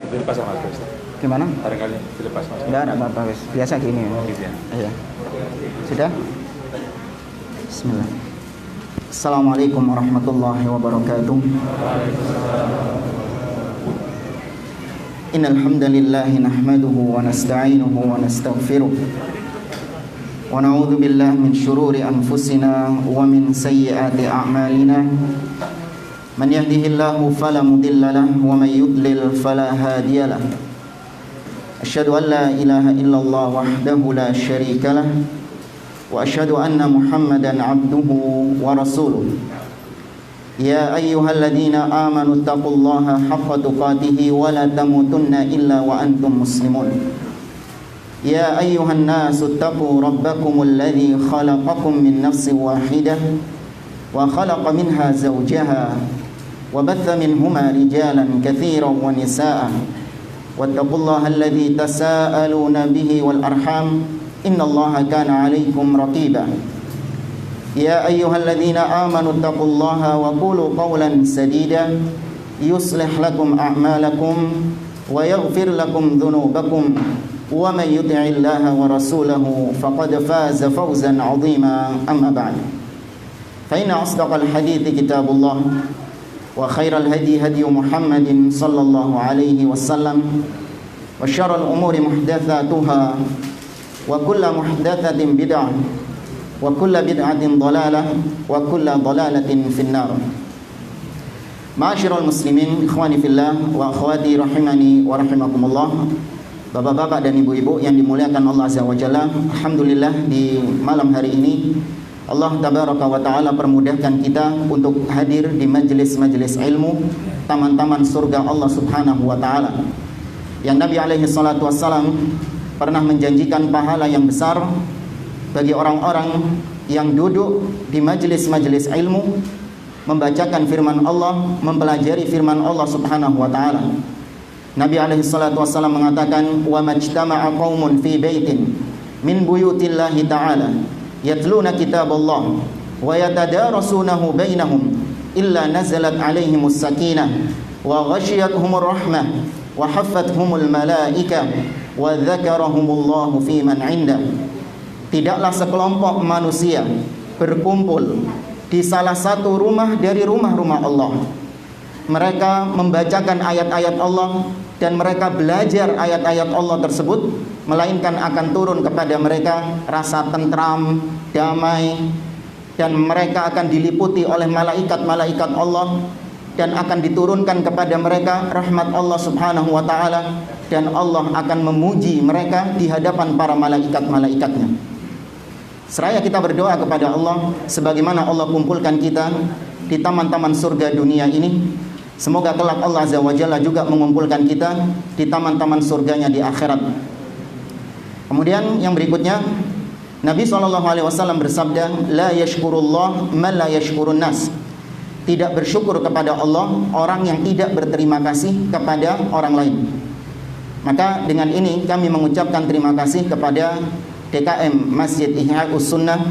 Dilepas sama Mas. Gimana? Barangkali dilepas Mas. Enggak apa-apa, wes. Biasa gini ya. Gitu ya. Iya. Sudah? Bismillah. Assalamualaikum warahmatullahi wabarakatuh. Innal hamdalillah nahmaduhu wa nasta'inuhu wa nastaghfiruh. Wa na'udzu billahi min shururi anfusina wa min sayyiati a'malina. Man yahdihillahu fala mudilla lahu wa may yudlil fala hadiya lahu. Asyhadu an la ilaha illallah wahdahu la syarika lah wa asyhadu anna Muhammadan abduhu wa rasuluh. Ya ayyuhalladzina amanu taqullaha haqqa tuqatih wa la tamutunna illa wa antum muslimun. Ya ayyuhan nasu taqu rabbakumul ladzi khalaqakum min nafsin wahidah wa khalaqa minha zawjaha wa batha minhuma rijalan katsiran wa nisaa'a wattaqullaha alladzi tasaaluna bihi wal arham innallaha kana 'alaikum raqiba. Ya ayyuhalladzina amanu taqullaha wa qulu qawlan sadida yuslih lakum a'malakum wa yaghfir lakum dhunubakum wa may yuti'illaha wa rasulahu faqad faza fawzan 'azima amma ba'd. Fa inna asdaqal hadithi kitabullah wa khairal hadi hadi Muhammadin sallallahu alaihi wasallam wa syarrul umuri muhdatsatuha wa kullu muhdatsatin bid'ah wa kullu bid'atin dhalalah wa kullu dhalalatin finnar. Ma'asyiral muslimin, ikhwani fillah wa akhwati rahimani wa rahimakumullah. Bapak-bapak dan ibu-ibu yang dimuliakan Allah Azza wa Jalla, alhamdulillah di malam hari ini Allah tabaraka wa taala permudahkan kita untuk hadir di majelis-majelis ilmu taman-taman surga Allah Subhanahu wa taala. Yang Nabi alaihi salatu wassalam pernah menjanjikan pahala yang besar bagi orang-orang yang duduk di majelis-majelis ilmu, membacakan firman Allah, mempelajari firman Allah Subhanahu wa taala. Nabi alaihi salatu wassalam mengatakan, "Wa majtama'a qaumun fi baitin min buyutillahi ta'ala yatluna kitaballah wa yatadarasunahu bainahum illa nazalat alaihimus sakinah wa ghashiyatuhumur rahmah wa haffathumul malaikah wa dzakarahumullahu fi man 'indah." Tidaklah sekelompok manusia berkumpul di salah satu rumah dari rumah-rumah Allah. Mereka membacakan ayat-ayat Allah dan mereka belajar ayat-ayat Allah tersebut, melainkan akan turun kepada mereka rasa tentram, damai, dan mereka akan diliputi oleh malaikat-malaikat Allah, dan akan diturunkan kepada mereka rahmat Allah Subhanahu wa taala, dan Allah akan memuji mereka di hadapan para malaikat-malaikatnya. Seraya kita berdoa kepada Allah sebagaimana Allah kumpulkan kita di taman-taman surga dunia ini, semoga kelak Allah Azza wa Jalla juga mengumpulkan kita di taman-taman surganya di akhirat. Kemudian yang berikutnya, Nabi SAW bersabda, "La yashkurullah man la yashkurun nas." Tidak bersyukur kepada Allah orang yang tidak berterima kasih kepada orang lain. Maka dengan ini kami mengucapkan terima kasih kepada DKM Masjid Ihya'us Sunnah,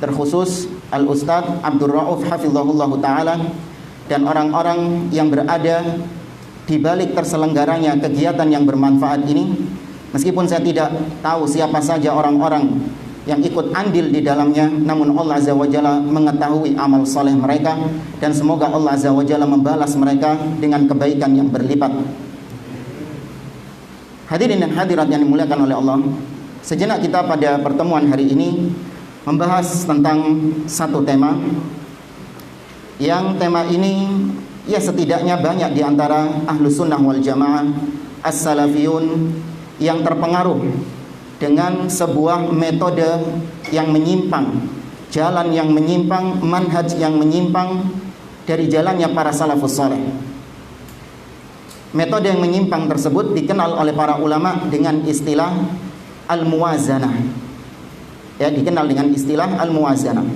terkhusus Al-Ustadz Abdul Rauf hafizahullah ta'ala, dan orang-orang yang berada di balik terselenggaranya kegiatan yang bermanfaat ini. Meskipun saya tidak tahu siapa saja orang-orang yang ikut andil di dalamnya, namun Allah Azza wa Jalla mengetahui amal soleh mereka, dan semoga Allah Azza wa Jalla membalas mereka dengan kebaikan yang berlipat. Hadirin dan hadirat yang dimuliakan oleh Allah, sejenak kita pada pertemuan hari ini membahas tentang satu tema, yang tema ini ya setidaknya banyak di antara ahlus sunnah wal jamaah as-salafiyun yang terpengaruh dengan sebuah metode yang menyimpang, jalan yang menyimpang, manhaj yang menyimpang dari jalannya para salafus saleh. Metode yang menyimpang tersebut dikenal oleh para ulama dengan istilah al-muwazanah. Ya, dikenal dengan istilah al-muwazanah.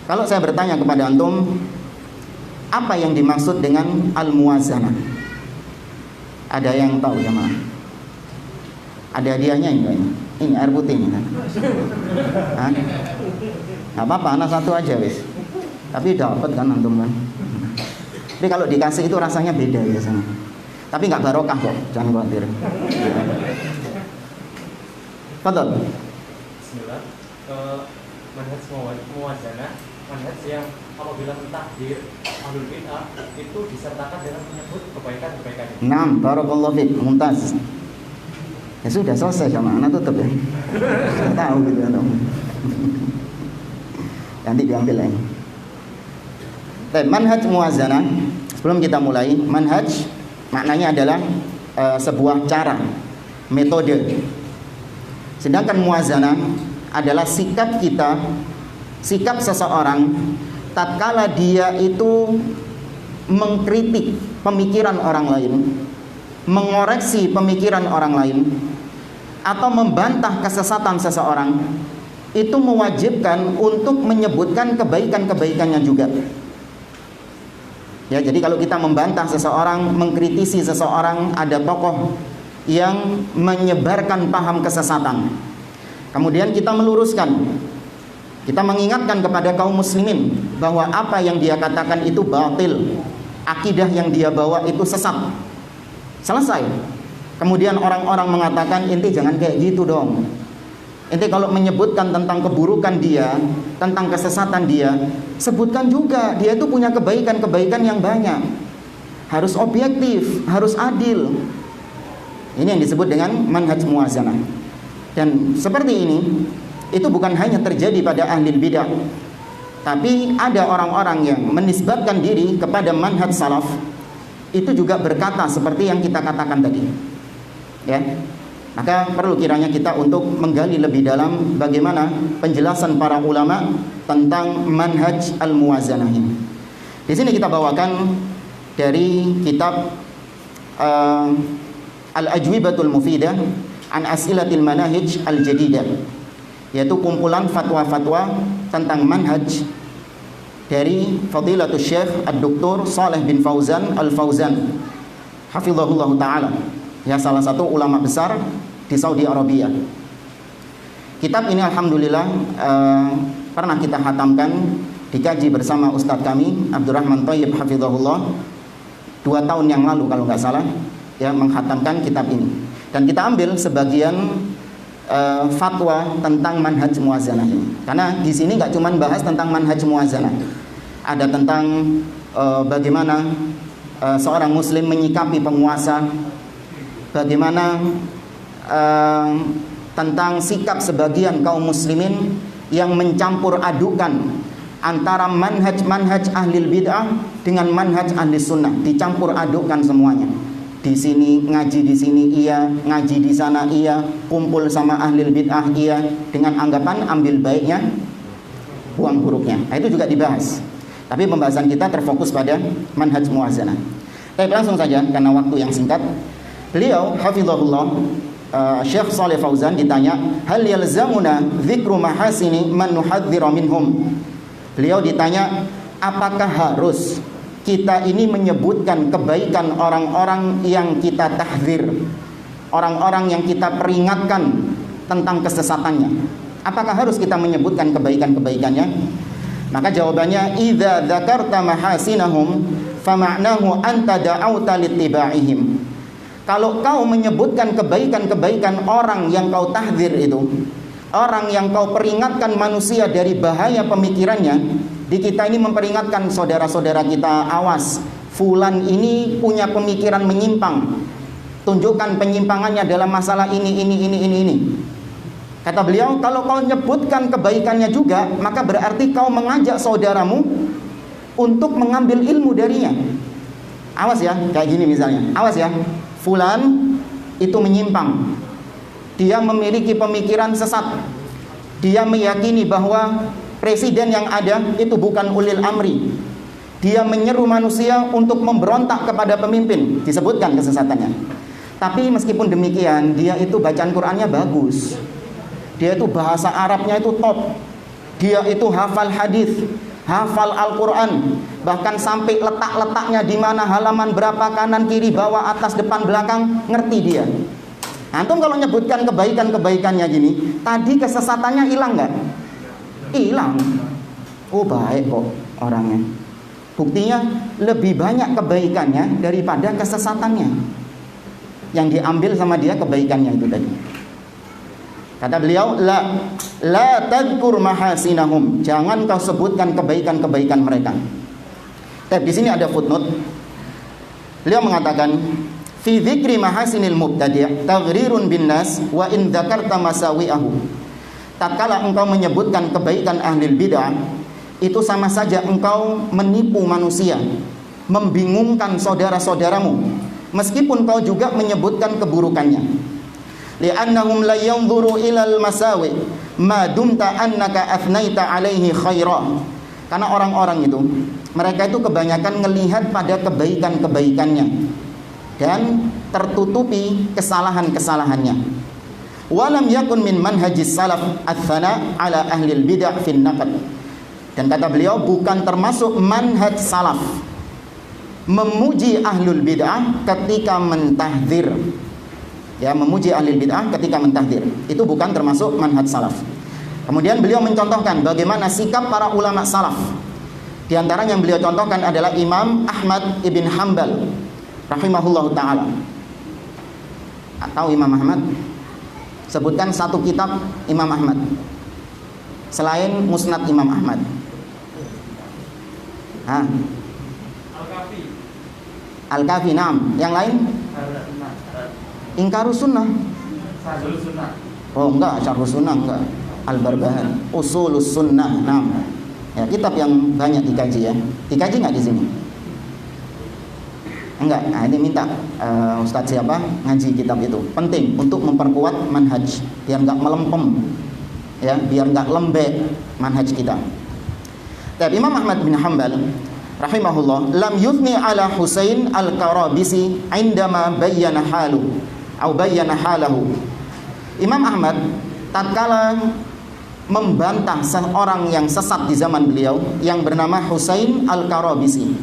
Kalau saya bertanya kepada antum, apa yang dimaksud dengan al-muwazanah? Ada yang tahu jemaah? Ada hadiahnya enggak ini? Ini air putih ini kan? Hah? Nggak apa-apa, anak satu aja wis. Tapi dapat kan antum kan? Tapi kalau dikasih itu rasanya beda biasanya. Tapi nggak barokah kok, jangan khawatir. Fadhal. Bismillah. Manhaj muwazanah, manhaj yang apabila mentahdir ahlul bid'ah itu disertakan dengan menyebut kebaikan-kebaikan. Naam, barakallahu fiik, mumtaz. Ya sudah selesai sama anak tutup ya. Saya tahu gitu kan. Nanti diambil lagi. Manhaj muwazanah, sebelum kita mulai, manhaj maknanya adalah sebuah cara, metode. Sedangkan muwazanah adalah sikap kita, sikap seseorang tatkala dia itu mengkritik pemikiran orang lain, mengoreksi pemikiran orang lain, atau membantah kesesatan seseorang, itu mewajibkan untuk menyebutkan kebaikan-kebaikannya juga. Ya, jadi kalau kita membantah seseorang, mengkritisi seseorang, ada tokoh yang menyebarkan paham kesesatan, kemudian kita meluruskan, kita mengingatkan kepada kaum muslimin bahwa apa yang dia katakan itu batil, akidah yang dia bawa itu sesat. Selesai. Kemudian orang-orang mengatakan, inti jangan kayak gitu dong. Inti kalau menyebutkan tentang keburukan dia, tentang kesesatan dia, sebutkan juga dia itu punya kebaikan-kebaikan yang banyak. Harus objektif, harus adil. Ini yang disebut dengan manhaj muwazanah. Dan seperti ini, itu bukan hanya terjadi pada ahli bidah, tapi ada orang-orang yang menisbatkan diri kepada manhaj salaf, itu juga berkata seperti yang kita katakan tadi. Ya. Maka perlu kiranya kita untuk menggali lebih dalam bagaimana penjelasan para ulama tentang manhaj al-muwazanah ini. Di sini kita bawakan dari kitab Al-Ajwibatul Mufidah an As'ilatil Manahij Al-Jadidah, yaitu kumpulan fatwa-fatwa tentang manhaj dari Fadilatul Syekh Ad-Doktor Saleh bin Fauzan Al-Fauzan hafizahullah ta'ala, ya, salah satu ulama besar di Saudi Arabia. Kitab ini alhamdulillah pernah kita khatamkan, dikaji bersama Ustadz kami Abdurrahman Thayyib hafizahullah 2 tahun yang lalu kalau nggak salah, ya, menghatamkan kitab ini. Dan kita ambil sebagian fatwa tentang manhaj muwazanah ini, karena di sini nggak cuma bahas tentang manhaj muwazanah, ada tentang bagaimana seorang muslim menyikapi penguasa, bagaimana tentang sikap sebagian kaum muslimin yang mencampur adukan antara manhaj ahli bid'ah dengan manhaj ahli sunnah, dicampur adukan semuanya. Di sini ngaji, di sini iya, ngaji di sana iya, kumpul sama ahli bid'ah iya, dengan anggapan ambil baiknya, buang buruknya. Nah, itu juga dibahas. Tapi pembahasan kita terfokus pada manhaj muwazanah. Langsung saja karena waktu yang singkat. Beliau hafizahullah, Syekh Saleh Fauzan ditanya, hal yalzamuna dzikru mahasini man nuhadzira minhum. Beliau ditanya, apakah harus kita ini menyebutkan kebaikan orang-orang yang kita tahdzir, orang-orang yang kita peringatkan tentang kesesatannya? Apakah harus kita menyebutkan kebaikan-kebaikannya? Maka jawabannya, idza dzakarta mahasinahum fama'nahu anta da'auta littiba'ihim. Kalau kau menyebutkan kebaikan-kebaikan orang yang kau tahdzir itu, orang yang kau peringatkan manusia dari bahaya pemikirannya, di kita ini memperingatkan saudara-saudara kita, awas, fulan ini punya pemikiran menyimpang, tunjukkan penyimpangannya dalam masalah ini. Kata beliau, kalau kau nyebutkan kebaikannya juga, maka berarti kau mengajak saudaramu untuk mengambil ilmu darinya. Awas ya, kayak gini misalnya, awas ya, fulan itu menyimpang, dia memiliki pemikiran sesat, dia meyakini bahwa presiden yang ada itu bukan ulil amri, dia menyeru manusia untuk memberontak kepada pemimpin, disebutkan kesesatannya. Tapi meskipun demikian, dia itu bacaan Qur'annya bagus, dia itu bahasa Arabnya itu top, dia itu hafal hadis, hafal Al-Quran, bahkan sampai letak-letaknya di mana, halaman berapa, kanan kiri bawah atas depan belakang, ngerti dia. Antum kalau nyebutkan kebaikan-kebaikannya gini, tadi kesesatannya hilang nggak? Hilang. Oh baik kok orangnya. Buktinya lebih banyak kebaikannya daripada kesesatannya. yang diambil sama dia kebaikannya itu tadi. Kata beliau, la tadhkur mahasinahum, jangan kau sebutkan kebaikan-kebaikan mereka. Tapi di sini ada footnote. Beliau mengatakan, fi dzikri mahasinil mubtadi' taghrirun bin nas wa in dzakarta masawi'ahu. Tatkala engkau menyebutkan kebaikan ahli bid'ah, itu sama saja engkau menipu manusia, membingungkan saudara-saudaramu, meskipun kau juga menyebutkan keburukannya. Li'annahum la yanzuru ilal masawi ma dumta annaka athnaita alaihi khaira. Karena orang-orang itu, mereka itu kebanyakan melihat pada kebaikan-kebaikannya dan tertutupi kesalahan-kesalahannya. Walam yakun min manhajis salaf ats-tsana ala ahli al-bid'ah fin naqd. Dan kata beliau, bukan termasuk manhaj salaf memuji ahlul bid'ah ketika mentahdzir. Ya, memuji ahli bid'ah ketika mentahdzir. Itu bukan termasuk manhaj salaf. Kemudian beliau mencontohkan bagaimana sikap para ulama salaf. Di antara yang beliau contohkan adalah Imam Ahmad ibn Hanbal rahimahullahu ta'ala. Atau Imam Ahmad, sebutkan satu kitab Imam Ahmad selain Musnad Imam Ahmad. Al-Kafi, naam. Yang lain? Ingkarus Sunnah. Oh enggak, Syarhus Sunnah enggak. Al-Barbahan, Usulus Sunnah, naam. Ya, kitab yang banyak dikaji ya. Dikaji enggak di sini? Enggak. Nah, ini minta Ustadz siapa ngaji kitab itu. Penting untuk memperkuat manhaj biar enggak melempem. Ya, biar enggak lembek manhaj kita. Tapi Imam Ahmad bin Hanbal rahimahullah lam yuthni ala Husain al-Karabisi indama bayyana halu atau bayyana halahu. Imam Ahmad tatkala membantah seorang yang sesat di zaman beliau yang bernama Husain al-Karabisi.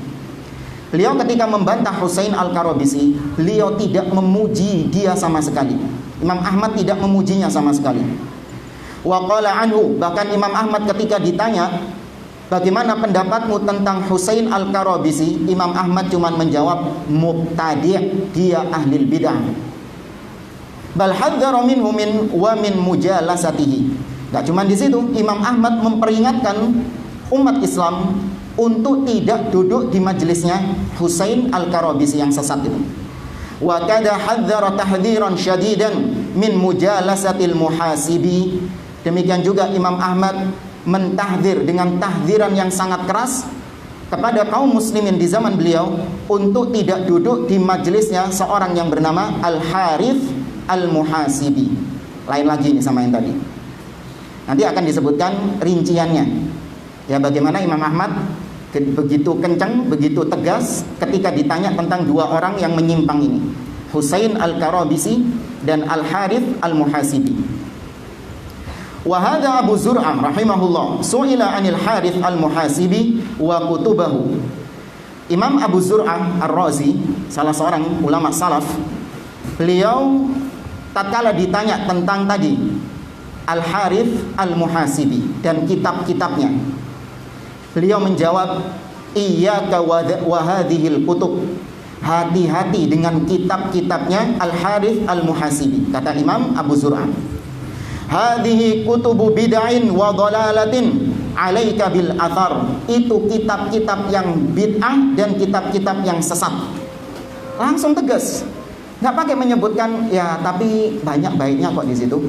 Beliau ketika membantah Husain al-Karabisi, beliau tidak memuji dia sama sekali. Imam Ahmad tidak memujinya sama sekali. Wa qala anhu, bahkan Imam Ahmad ketika ditanya, bagaimana pendapatmu tentang Husain al-Karabisi? Imam Ahmad cuma menjawab, mubtadi', dia ahli bid'ah. Bal hadzara minhu wa min mujalasatihi. Enggak cuma di situ, Imam Ahmad memperingatkan umat Islam untuk tidak duduk di majelisnya Husain al-Karabisi yang sesat itu. Wa kada hadzara tahdhiran syadidan min mujalasatil muhasibi. Demikian juga Imam Ahmad mentahdzir dengan tahdziran yang sangat keras kepada kaum muslimin di zaman beliau untuk tidak duduk di majelisnya seorang yang bernama Al-Harith Al-Muhasibi. Lain lagi ini sama yang tadi. Nanti akan disebutkan rinciannya. Ya, bagaimana Imam Ahmad begitu kencang, begitu tegas ketika ditanya tentang dua orang yang menyimpang ini, Husain al-Karabisi dan Al-Harith Al-Muhasibi. Wa hadza Abu Zur'ah rahimahullah su'ila 'anil Harith Al-Muhasibi wa kutubahu. Imam Abu Zur'ah Ar-Razi, salah seorang ulama salaf, beliau tatkala ditanya tentang tadi Al-Harith Al-Muhasibi dan kitab-kitabnya, beliau menjawab, iyyaka wa hadhil kutub, hati-hati dengan kitab-kitabnya Al-Harith Al-Muhasibi. Kata Imam Abu Zur'ah, hadhihi kutubu bid'ain wa dhalalatin alaika bil athar. Itu kitab-kitab yang bid'ah dan kitab-kitab yang sesat. Langsung tegas, nggak pakai menyebutkan ya tapi banyak baiknya kok di situ.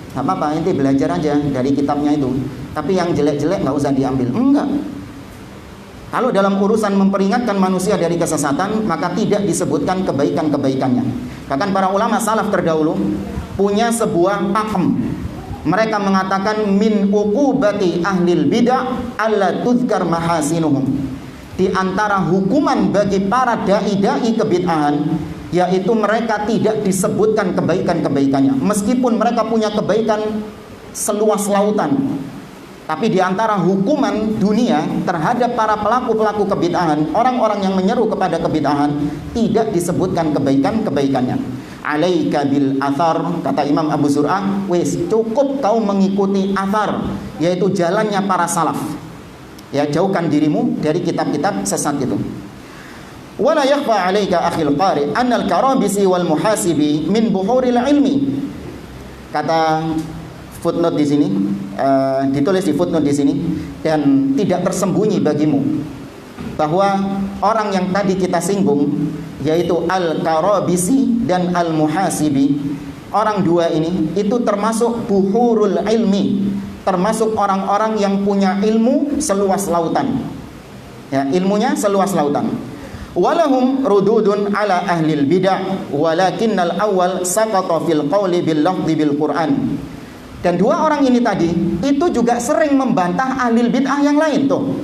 Nggak apa-apa, nanti belajar aja dari kitabnya itu. Tapi yang jelek-jelek nggak usah diambil. Enggak. Kalau dalam urusan memperingatkan manusia dari kesesatan, maka tidak disebutkan kebaikan-kebaikannya. Bahkan para ulama salaf terdahulu punya sebuah pakem. Mereka mengatakan min uqubati ahlil bid'ah alla tuzkar mahasinuhum. Di antara hukuman bagi para dai-dai kebid'ahan, yaitu mereka tidak disebutkan kebaikan-kebaikannya. Meskipun mereka punya kebaikan seluas lautan, tapi di antara hukuman dunia terhadap para pelaku-pelaku kebid'ahan, orang-orang yang menyeru kepada kebid'ahan, tidak disebutkan kebaikan-kebaikannya. Alaika bil athar, kata Imam Abu Zur'ah, wis cukup kau mengikuti athar, yaitu jalannya para salaf. Ya, jauhkan dirimu dari kitab-kitab sesat itu. Wala yakhfa 'alaika akhil qari annal karabisi wal muhasibi min buhuril ilmi. Kata footnote di sini, ditulis di footnote di sini, dan tidak tersembunyi bagimu bahwa orang yang tadi kita singgung, yaitu al-karabisi dan al-muhasibi, orang dua ini itu termasuk buhurul ilmi, termasuk orang-orang yang punya ilmu seluas lautan. Ya, ilmunya seluas lautan. Walahum rududun ala ahlil bid'ah walakinnal awwal saqata fil qawli bil lafzi bil Qur'an. Dan dua orang ini tadi itu juga sering membantah ahlil bid'ah yang lain tuh.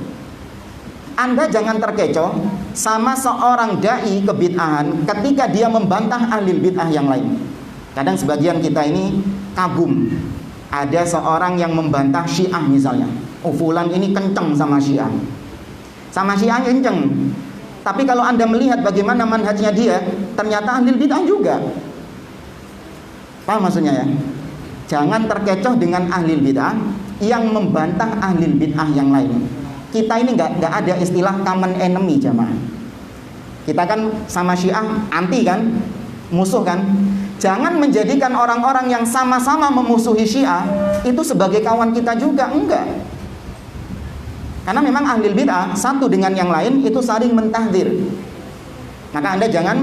Anda jangan terkecoh sama seorang dai kebid'ahan ketika dia membantah ahlil bid'ah yang lain. Kadang sebagian kita ini kagum. Ada seorang yang membantah Syiah misalnya. Oh, fulan ini kenceng sama Syiah. Sama Syiah kenceng. Tapi kalau Anda melihat bagaimana manhajnya dia, ternyata ahlil bid'ah juga. Paham maksudnya ya? Jangan terkecoh dengan ahlil bid'ah yang membantah ahlil bid'ah yang lain. Kita ini nggak ada istilah common enemy jamaah. Kita kan sama Syiah anti kan, musuh kan. Jangan menjadikan orang-orang yang sama-sama memusuhi Syiah itu sebagai kawan kita juga, enggak. Karena memang ahlul bid'ah satu dengan yang lain itu saling mentahdzir. Maka Anda jangan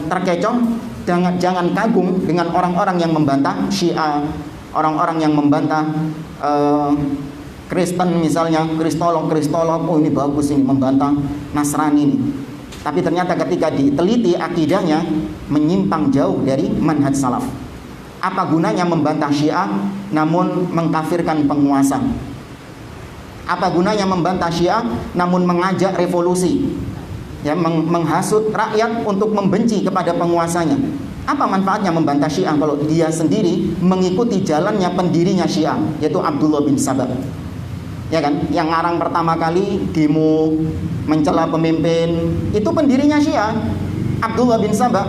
terkecoh, jangan kagum dengan orang-orang yang membantah Syiah, orang-orang yang membantah Kristen misalnya, kristolog, oh ini bagus ini membantah Nasrani ini. Tapi ternyata ketika diteliti akidahnya menyimpang jauh dari manhaj salaf. Apa gunanya membantah Syiah namun mengkafirkan penguasa? Apa gunanya membantah Syiah namun mengajak revolusi? Ya, menghasut rakyat untuk membenci kepada penguasanya. Apa manfaatnya membantah Syiah kalau dia sendiri mengikuti jalannya pendirinya Syiah, yaitu Abdullah bin Sabah? Ya kan, yang ngarang pertama kali demo mencela pemimpin itu pendirinya Syiah, Abdullah bin Sabah.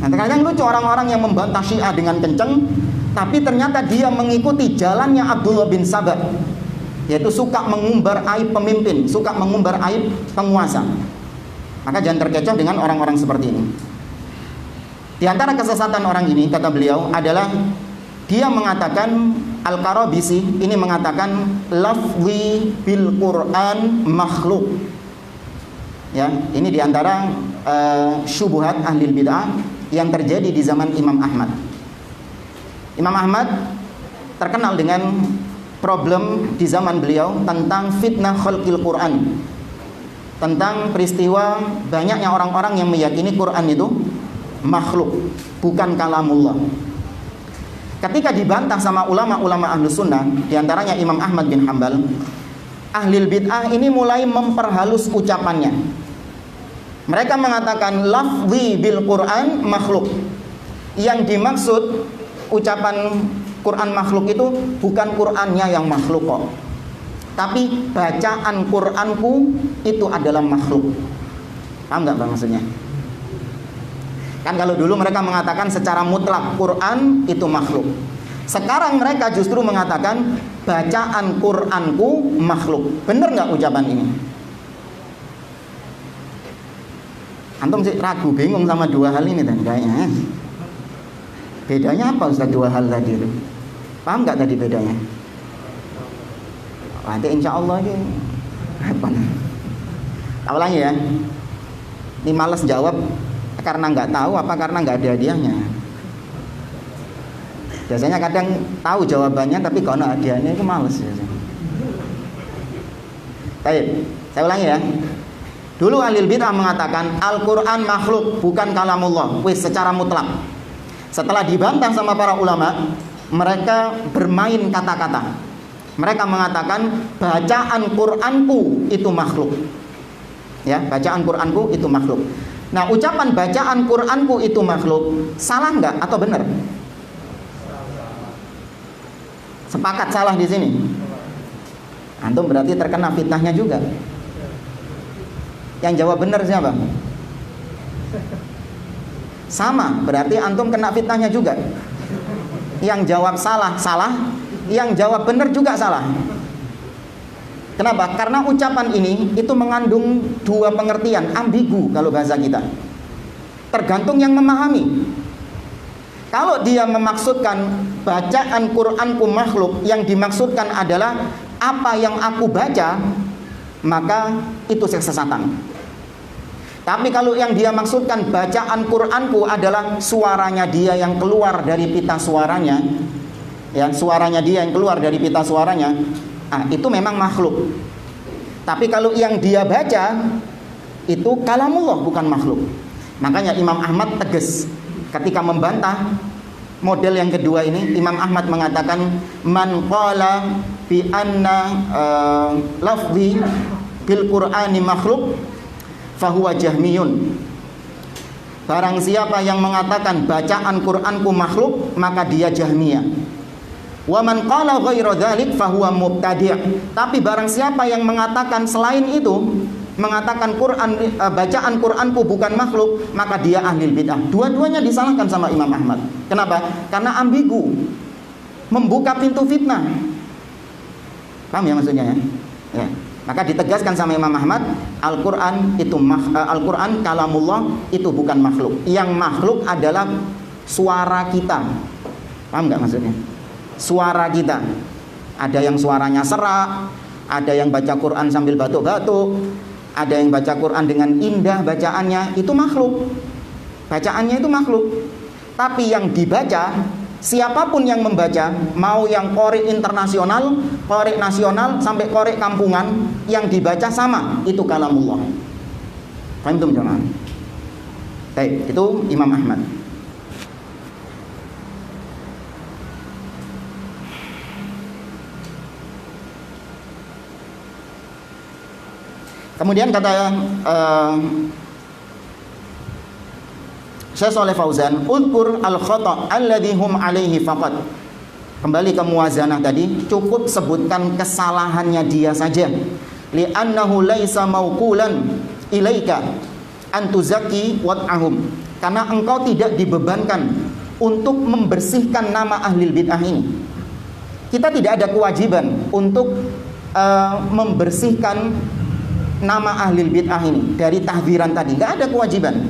Nah, kadang lucu orang-orang yang membantah Syiah dengan kenceng, tapi ternyata dia mengikuti jalannya Abdullah bin Sabah, yaitu suka mengumbar aib pemimpin, suka mengumbar aib penguasa. Maka jangan terkecoh dengan orang-orang seperti ini. Di antara kesesatan orang ini, kata beliau, adalah dia mengatakan, Al-Karabisi ini mengatakan lafzi bil Quran makhluk. Ya, ini diantara syubhat ahlil bid'ah yang terjadi di zaman Imam Ahmad. Imam Ahmad terkenal dengan problem di zaman beliau tentang fitnah khalqil Quran, tentang peristiwa banyaknya orang-orang yang meyakini Quran itu makhluk, bukan kalamullah. Ketika dibantah sama ulama-ulama ahlus sunnah, diantaranya Imam Ahmad bin Hanbal, ahlil bid'ah ini mulai memperhalus ucapannya. Mereka mengatakan lafzi bil Quran makhluk. Yang dimaksud ucapan Quran makhluk itu bukan Qurannya yang makhluk kok, tapi bacaan Quranku itu adalah makhluk. Paham nggak Bang maksudnya? Kan kalau dulu mereka mengatakan secara mutlak Quran itu makhluk. Sekarang mereka justru mengatakan bacaan Quranku makhluk. Bener nggak ucapan ini? Antum sih ragu, bingung sama dua hal ini dan kayaknya. Bedanya apa Ustaz dua hal tadi itu? Paham nggak tadi bedanya? Nanti insya Allah ini apa? Tak ulangi ya. Ini malas jawab karena nggak tahu apa karena nggak ada hadiahnya. Biasanya kadang tahu jawabannya tapi kalau nggak hadiahnya itu males biasanya. Baik, saya ulangi ya. Dulu ahlul bid'ah mengatakan Al-Quran makhluk, bukan kalamullah, wis secara mutlak. Setelah dibantah sama para ulama, mereka bermain kata-kata. Mereka mengatakan bacaan Quranku itu makhluk. Ya, bacaan Quranku itu makhluk. Nah, ucapan bacaan Quranku itu makhluk, salah nggak atau benar? Sepakat salah di sini. Antum berarti terkena fitnahnya juga. Yang jawab benar siapa? Sama, berarti antum kena fitnahnya juga. Yang jawab salah, salah. Yang jawab benar juga salah. Kenapa? Karena ucapan ini itu mengandung dua pengertian, ambigu kalau bahasa kita. Tergantung yang memahami. Kalau dia memaksudkan bacaan Qur'anku makhluk, yang dimaksudkan adalah apa yang aku baca, maka itu kesesatan. Tapi kalau yang dia maksudkan bacaan Qur'anku adalah suaranya dia yang keluar dari pita suaranya, ya, suaranya dia yang keluar dari pita suaranya, itu memang makhluk. Tapi kalau yang dia baca itu kalamullah, bukan makhluk. Makanya Imam Ahmad tegas ketika membantah model yang kedua ini. Imam Ahmad mengatakan, man qala bi anna lafzi bil Qur'ani makhluk fahuwa jahmiyun. Barang siapa yang mengatakan bacaan Qur'anku makhluk, maka dia Jahmiyah. Wa man qala ghairu dzalik fahuwa mubtadi'. Tapi barang siapa yang mengatakan selain itu, mengatakan bacaan Qur'anku bukan makhluk, maka dia ahli bid'ah. Dua-duanya disalahkan sama Imam Ahmad. Kenapa? Karena ambigu, membuka pintu fitnah. Paham ya maksudnya ya? Ya. Maka ditegaskan sama Imam Ahmad, Al-Qur'an itu Al-Qur'an kalamullah, itu bukan makhluk. Yang makhluk adalah suara kita. Paham enggak maksudnya? Suara kita. Ada yang suaranya serak, ada yang baca Quran sambil batuk-batuk, ada yang baca Quran dengan indah bacaannya, itu makhluk. Bacaannya itu makhluk. Tapi yang dibaca, siapapun yang membaca, mau yang qori internasional, qori nasional, sampai qori kampungan, yang dibaca sama, itu kalamullah. Paham itu jemaah? Baik, itu Imam Ahmad. Kemudian kata Syekh Shalih Fauzan, "Udkur al-khata' alladhi hum alaihi faqat." Kembali ke muwazanah tadi, cukup sebutkan kesalahannya dia saja. Li'annahu laisa mauqulan ilaika an tuzakki wad'ahum. Karena engkau tidak dibebankan untuk membersihkan nama ahli bid'ah ini. Kita tidak ada kewajiban untuk membersihkan nama ahli bid'ah ini dari tahdziran tadi, nggak ada kewajiban.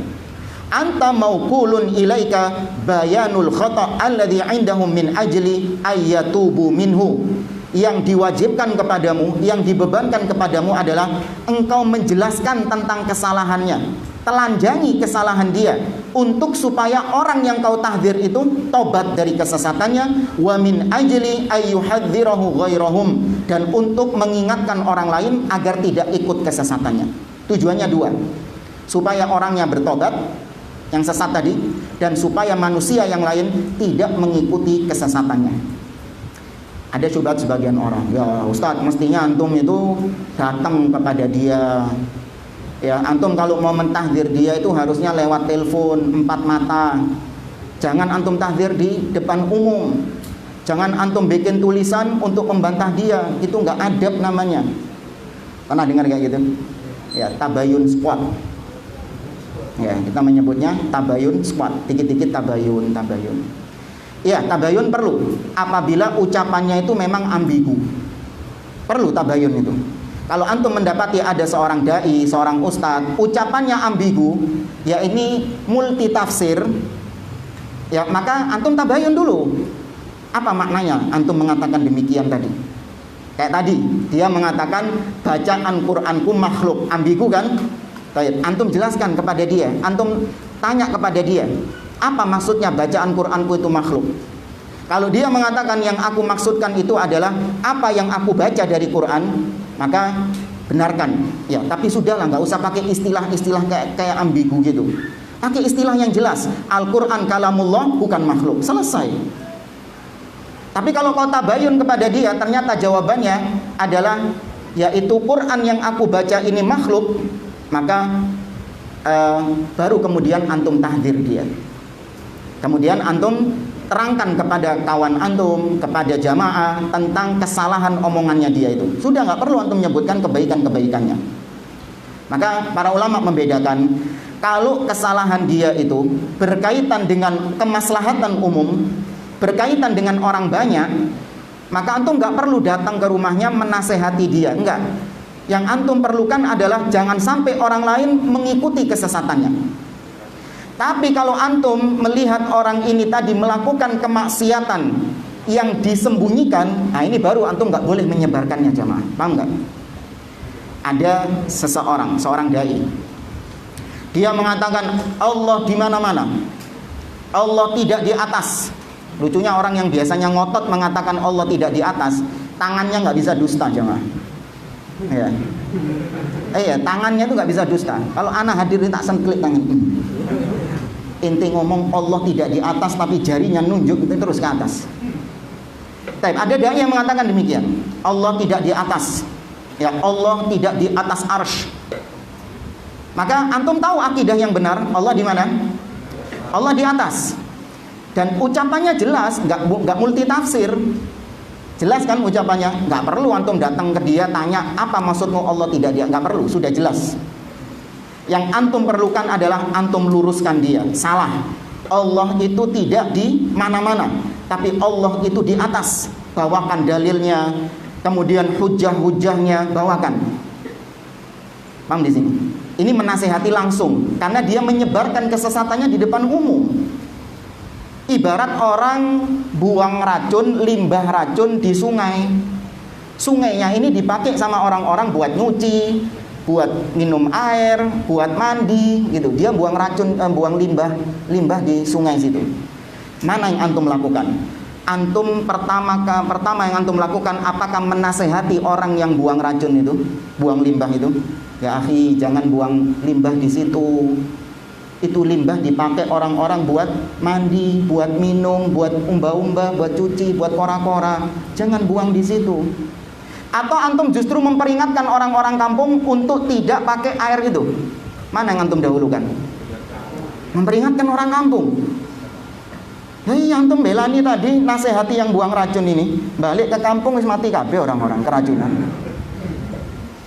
Anta mauqulun ilaika bayanul khata' alladhi 'indahum min ajli ayyatubu minhu. Yang diwajibkan kepadamu, yang dibebankan kepadamu adalah engkau menjelaskan tentang kesalahannya, telanjangi kesalahan dia, untuk supaya orang yang kau tahdzir itu tobat dari kesesatannya, wa min ajli ayyuhadzirahu ghairahum, dan untuk mengingatkan orang lain agar tidak ikut kesesatannya. Tujuannya dua, supaya orangnya bertobat yang sesat tadi, dan supaya manusia yang lain tidak mengikuti kesesatannya. Ada syubhat sebagian orang, ya Ustadz, mestinya antum itu datang kepada dia. Ya, antum kalau mau mentahdzir dia itu harusnya lewat telepon 4 mata. Jangan antum tahdzir di depan umum. Jangan antum bikin tulisan untuk membantah dia, itu nggak adab namanya. Pernah dengar kayak gitu? Ya, tabayun squad. Ya, kita menyebutnya tabayun squad. Dikit-dikit tabayun. Ya, tabayun perlu apabila ucapannya itu memang ambigu. Perlu tabayun itu. Kalau antum mendapati ada seorang dai, seorang ustadz, ucapannya ambigu, ya ini multi tafsir, ya maka antum tabayun dulu. Apa maknanya antum mengatakan demikian tadi? Kayak tadi, dia mengatakan bacaan Qur'anku makhluk, ambigu kan? Baik, antum jelaskan kepada dia, antum tanya kepada dia, apa maksudnya bacaan Qur'anku itu makhluk? Kalau dia mengatakan yang aku maksudkan itu adalah apa yang aku baca dari Qur'an, maka benarkan. Ya, tapi sudahlah, nggak usah pakai istilah-istilah kayak ambigu gitu. Pakai istilah yang jelas. Al-Qur'an kalamullah, bukan makhluk. Selesai. Tapi kalau kau tabayun kepada dia, ternyata jawabannya adalah yaitu Qur'an yang aku baca ini makhluk, maka baru kemudian antum tahdzir dia. Kemudian antum terangkan kepada kawan antum, kepada jamaah tentang kesalahan omongannya dia itu. Sudah, nggak perlu antum menyebutkan kebaikan-kebaikannya. Maka para ulama membedakan, kalau kesalahan dia itu berkaitan dengan kemaslahatan umum, berkaitan dengan orang banyak, maka antum nggak perlu datang ke rumahnya menasehati dia, enggak. Yang antum perlukan adalah jangan sampai orang lain mengikuti kesesatannya. Tapi kalau antum melihat orang ini tadi melakukan kemaksiatan yang disembunyikan, nah ini baru antum nggak boleh menyebarkannya, jamaah. Paham nggak? Ada seorang dai, dia mengatakan Allah di mana-mana, Allah tidak di atas. Lucunya orang yang biasanya ngotot mengatakan Allah tidak di atas, tangannya nggak bisa dusta, jemaah. Ya. Tangannya itu nggak bisa dusta. Kalau anak hadir tak sengklik tangan. Inti ngomong Allah tidak di atas, tapi jarinya nunjuk itu terus ke atas. Ada dai yang mengatakan demikian. Allah tidak di atas. Ya, Allah tidak di atas arsy. Maka antum tahu akidah yang benar, Allah di mana? Allah di atas. Dan ucapannya jelas, nggak multi tafsir. Jelas kan ucapannya? Nggak perlu antum datang ke dia tanya apa maksudmu Allah tidak dia, nggak perlu, sudah jelas. Yang antum perlukan adalah antum luruskan dia. Salah. Allah itu tidak di mana-mana, tapi Allah itu di atas. Bawakan dalilnya, kemudian hujah-hujahnya bawakan. Paham di sini? Ini menasehati langsung karena dia menyebarkan kesesatannya di depan umum. Ibarat orang buang racun, limbah racun di sungai. Sungainya ini dipakai sama orang-orang buat nyuci, buat minum air, buat mandi gitu. Dia buang racun, buang limbah di sungai situ. Mana yang antum lakukan? Antum pertama yang antum lakukan apakah menasehati orang yang buang racun itu, buang limbah itu? Ya akhi, jangan buang limbah di situ. Itu limbah dipakai orang-orang buat mandi, buat minum, buat umba-umba, buat cuci, buat kora-kora. Jangan buang di situ. Atau antum justru memperingatkan orang-orang kampung untuk tidak pakai air itu? Mana yang antum dahulukan? Memperingatkan orang kampung. Hei, antum belani tadi nasihati yang buang racun ini, balik ke kampung wis mati kabeh orang-orang keracunan.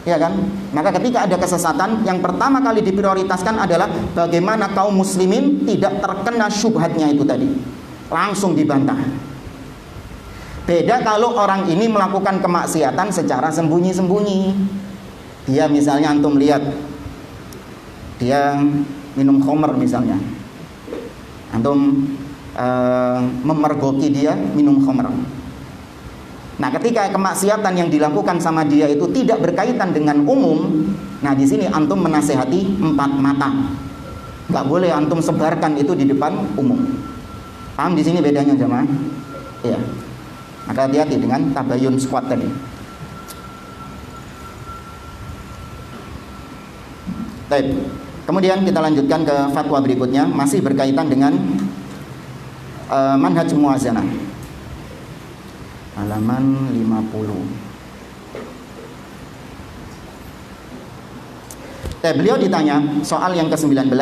Ya kan? Maka ketika ada kesesatan, yang pertama kali diprioritaskan adalah bagaimana kaum muslimin tidak terkena syubhatnya itu tadi. Langsung dibantah. Beda kalau orang ini melakukan kemaksiatan secara sembunyi-sembunyi. Dia misalnya antum lihat, dia minum khamr misalnya. Antum memergoki dia minum khamr. Nah, ketika kemaksiatan yang dilakukan sama dia itu tidak berkaitan dengan umum, nah di sini antum menasehati empat mata. Nggak boleh antum sebarkan itu di depan umum. Paham di sini bedanya jemaah? Iya. Maka hati-hati dengan tabayun squad tadi. Baik. Kemudian kita lanjutkan ke fatwa berikutnya, masih berkaitan dengan manhaj muwazanah. Halaman 50. Beliau ditanya soal yang ke-19,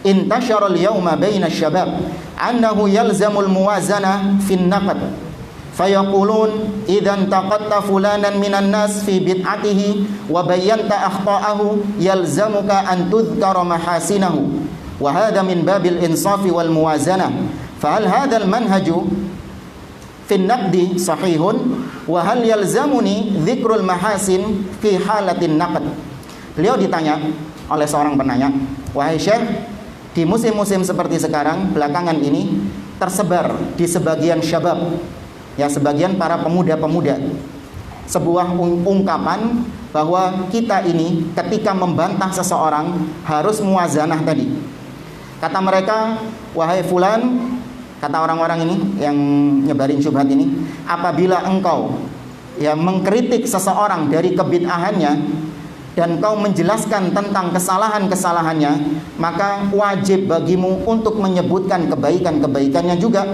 intasyara al-yawma baina asy-syabab annahu yalzamul muwazanah fin naqd fayaqulun idzan taqatta fulanan minan nas fi bid'atihi wa bayyanta akhta'ahu yalzamuka an tudhkara mahasinahu wa hadha min babil insafi wal muwazanah fa hal hadzal manhaju fin naqdi sahihun wa hal yalzamuni dzikrul mahasin fi halatin naqd. Beliau ditanya oleh seorang penanya, wahai Syekh, di musim-musim seperti sekarang belakangan ini tersebar di sebagian syabab, ya sebagian para pemuda-pemuda, sebuah ungkapan bahwa kita ini ketika membantah seseorang harus muwazanah tadi. Kata mereka, wahai fulan, kata orang-orang ini yang nyebarin syubhat ini, apabila engkau ya mengkritik seseorang dari kebid'ahannya dan kau menjelaskan tentang kesalahan-kesalahannya, maka wajib bagimu untuk menyebutkan kebaikan-kebaikannya juga.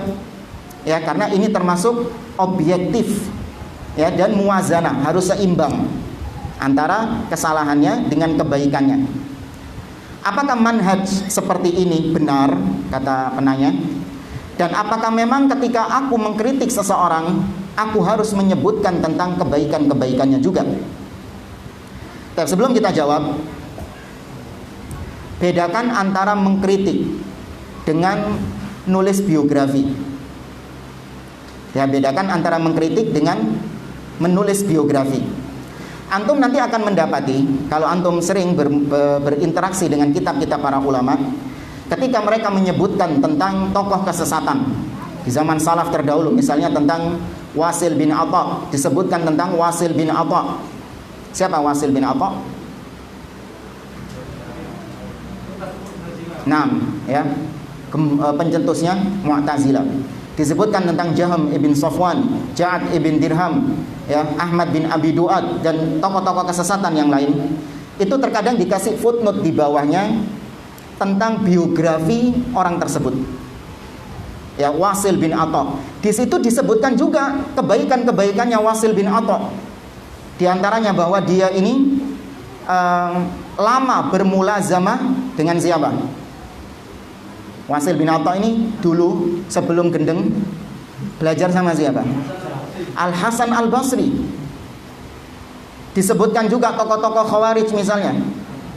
Ya, karena ini termasuk objektif. Ya, dan muwazanah harus seimbang antara kesalahannya dengan kebaikannya. Apakah manhaj seperti ini benar, kata penanya? Dan apakah memang ketika aku mengkritik seseorang, aku harus menyebutkan tentang kebaikan-kebaikannya juga? Tapi sebelum kita jawab, bedakan antara mengkritik dengan nulis biografi. Ya, bedakan antara mengkritik dengan menulis biografi. Antum nanti akan mendapati, kalau antum sering berinteraksi dengan kitab-kitab para ulama, ketika mereka menyebutkan tentang tokoh kesesatan di zaman salaf terdahulu, misalnya tentang Wasil bin Atha, disebutkan tentang Wasil bin Atha. Siapa Wasil bin Atha? Ya, pencetusnya Mu'tazilah. Disebutkan tentang Jaham ibn Safwan, Ja'ad ibn Dirham, ya, Ahmad bin Abi Du'ad, dan tokoh-tokoh kesesatan yang lain. Itu terkadang dikasih footnote di bawahnya tentang biografi orang tersebut. Ya, Wasil bin Atha. Di situ disebutkan juga kebaikan-kebaikannya Wasil bin Atha. Di antaranya bahwa dia ini lama bermulazamah dengan siapa? Wasil bin Atha ini dulu sebelum gendeng belajar sama siapa? Al-Hasan Al-Basri. Disebutkan juga tokoh-tokoh Khawarij misalnya.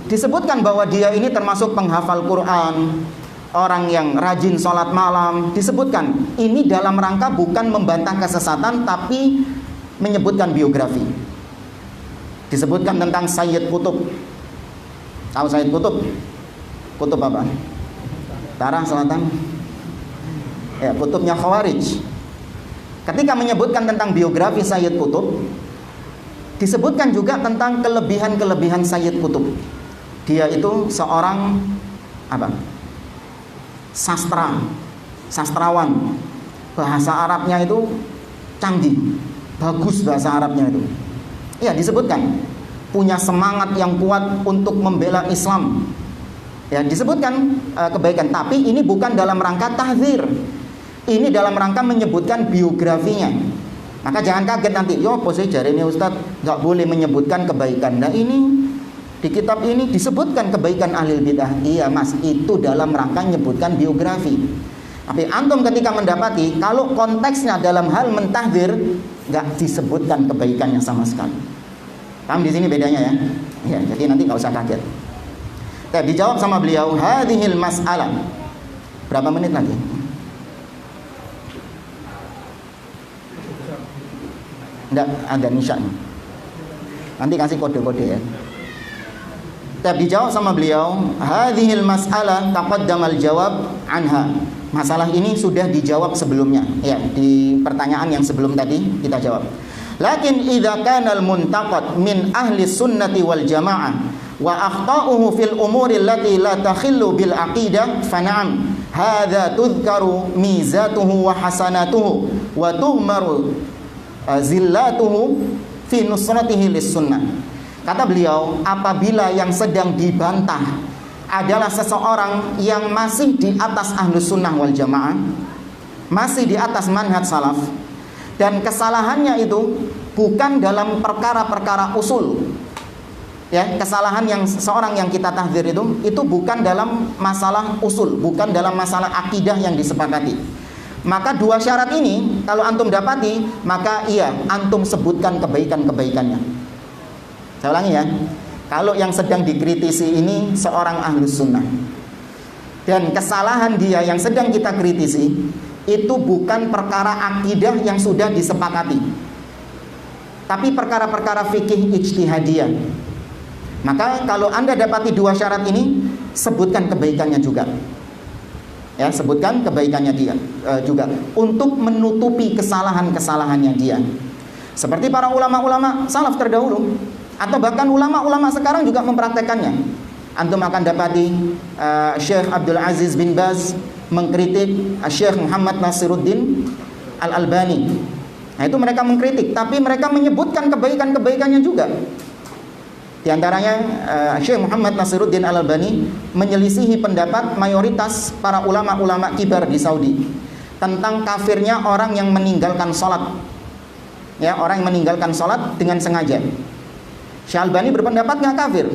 Disebutkan bahwa dia ini termasuk penghafal Quran, orang yang rajin sholat malam. Disebutkan ini dalam rangka bukan membantah kesesatan, tapi menyebutkan biografi. Disebutkan tentang Sayyid Qutb. Tahu Sayyid Qutb? Qutb apa? Utara, selatan. Ya, kutubnya Khawarij. Ketika menyebutkan tentang biografi Sayyid Qutb, disebutkan juga tentang kelebihan-kelebihan Sayyid Qutb. Dia itu seorang apa? Sastrawan. Bahasa Arabnya itu canggih, bagus bahasa Arabnya itu. Ya, disebutkan punya semangat yang kuat untuk membela Islam. Ya, disebutkan kebaikan, tapi ini bukan dalam rangka tahdzir. Ini dalam rangka menyebutkan biografinya. Maka jangan kaget nanti, yo posisi jari ini Ustaz nggak boleh menyebutkan kebaikan. Nah, ini di kitab ini disebutkan kebaikan ahli bidah. Iya Mas, itu dalam rangka menyebutkan biografi. Tapi antum ketika mendapati kalau konteksnya dalam hal mentahdzir, nggak disebutkan kebaikannya sama sekali. Paham di sini bedanya ya? Ya, jadi nanti nggak usah kaget. Dijawab sama beliau, hadhil mas'alah. Berapa menit lagi? Enggak, ada nisya. Nanti kasih kode-kode ya. Dijawab sama beliau, hadhil mas'alah taqaddamal jawab anha. Masalah ini sudah dijawab sebelumnya. Ya, di pertanyaan yang sebelum tadi kita jawab. Lakin idza kana al-muntaqad min ahli sunnati wal jamaah wa akhta'uhu fil umuri allati la takhillu bil aqidah fa na'am hadza tudhkaru mizatuhu wa hasanatuhu wa tuhmaru zillatuhu fi nusratihi lis sunnah. Kata beliau, apabila yang sedang dibantah adalah seseorang yang masih di atas ahlus sunnah wal jamaah, masih di atas manhaj salaf, dan kesalahannya itu bukan dalam perkara-perkara usul. Ya, kesalahan yang seorang yang kita tahdzir itu bukan dalam masalah usul, bukan dalam masalah akidah yang disepakati. Maka dua syarat ini kalau antum dapati, maka iya, antum sebutkan kebaikan-kebaikannya. Saya ulangi ya. Kalau yang sedang dikritisi ini seorang ahlus sunnah, dan kesalahan dia yang sedang kita kritisi itu bukan perkara akidah yang sudah disepakati, tapi perkara-perkara fikih ijtihadiyah. Maka kalau Anda dapati dua syarat ini, sebutkan kebaikannya juga. Ya, sebutkan kebaikannya dia juga untuk menutupi kesalahan-kesalahannya dia. Seperti para ulama-ulama salaf terdahulu, atau bahkan ulama-ulama sekarang juga mempraktekannya. Antum akan dapati Syekh Abdul Aziz bin Baz mengkritik Syekh Muhammad Nasiruddin Al-Albani. Nah, itu mereka mengkritik, tapi mereka menyebutkan kebaikan-kebaikannya juga. Di antaranya Syekh Muhammad Nasiruddin Al-Albani menyelisihi pendapat mayoritas para ulama-ulama kibar di Saudi tentang kafirnya orang yang meninggalkan sholat. Ya, orang yang meninggalkan sholat dengan sengaja. Syekh Al-Albani berpendapat nggak kafir.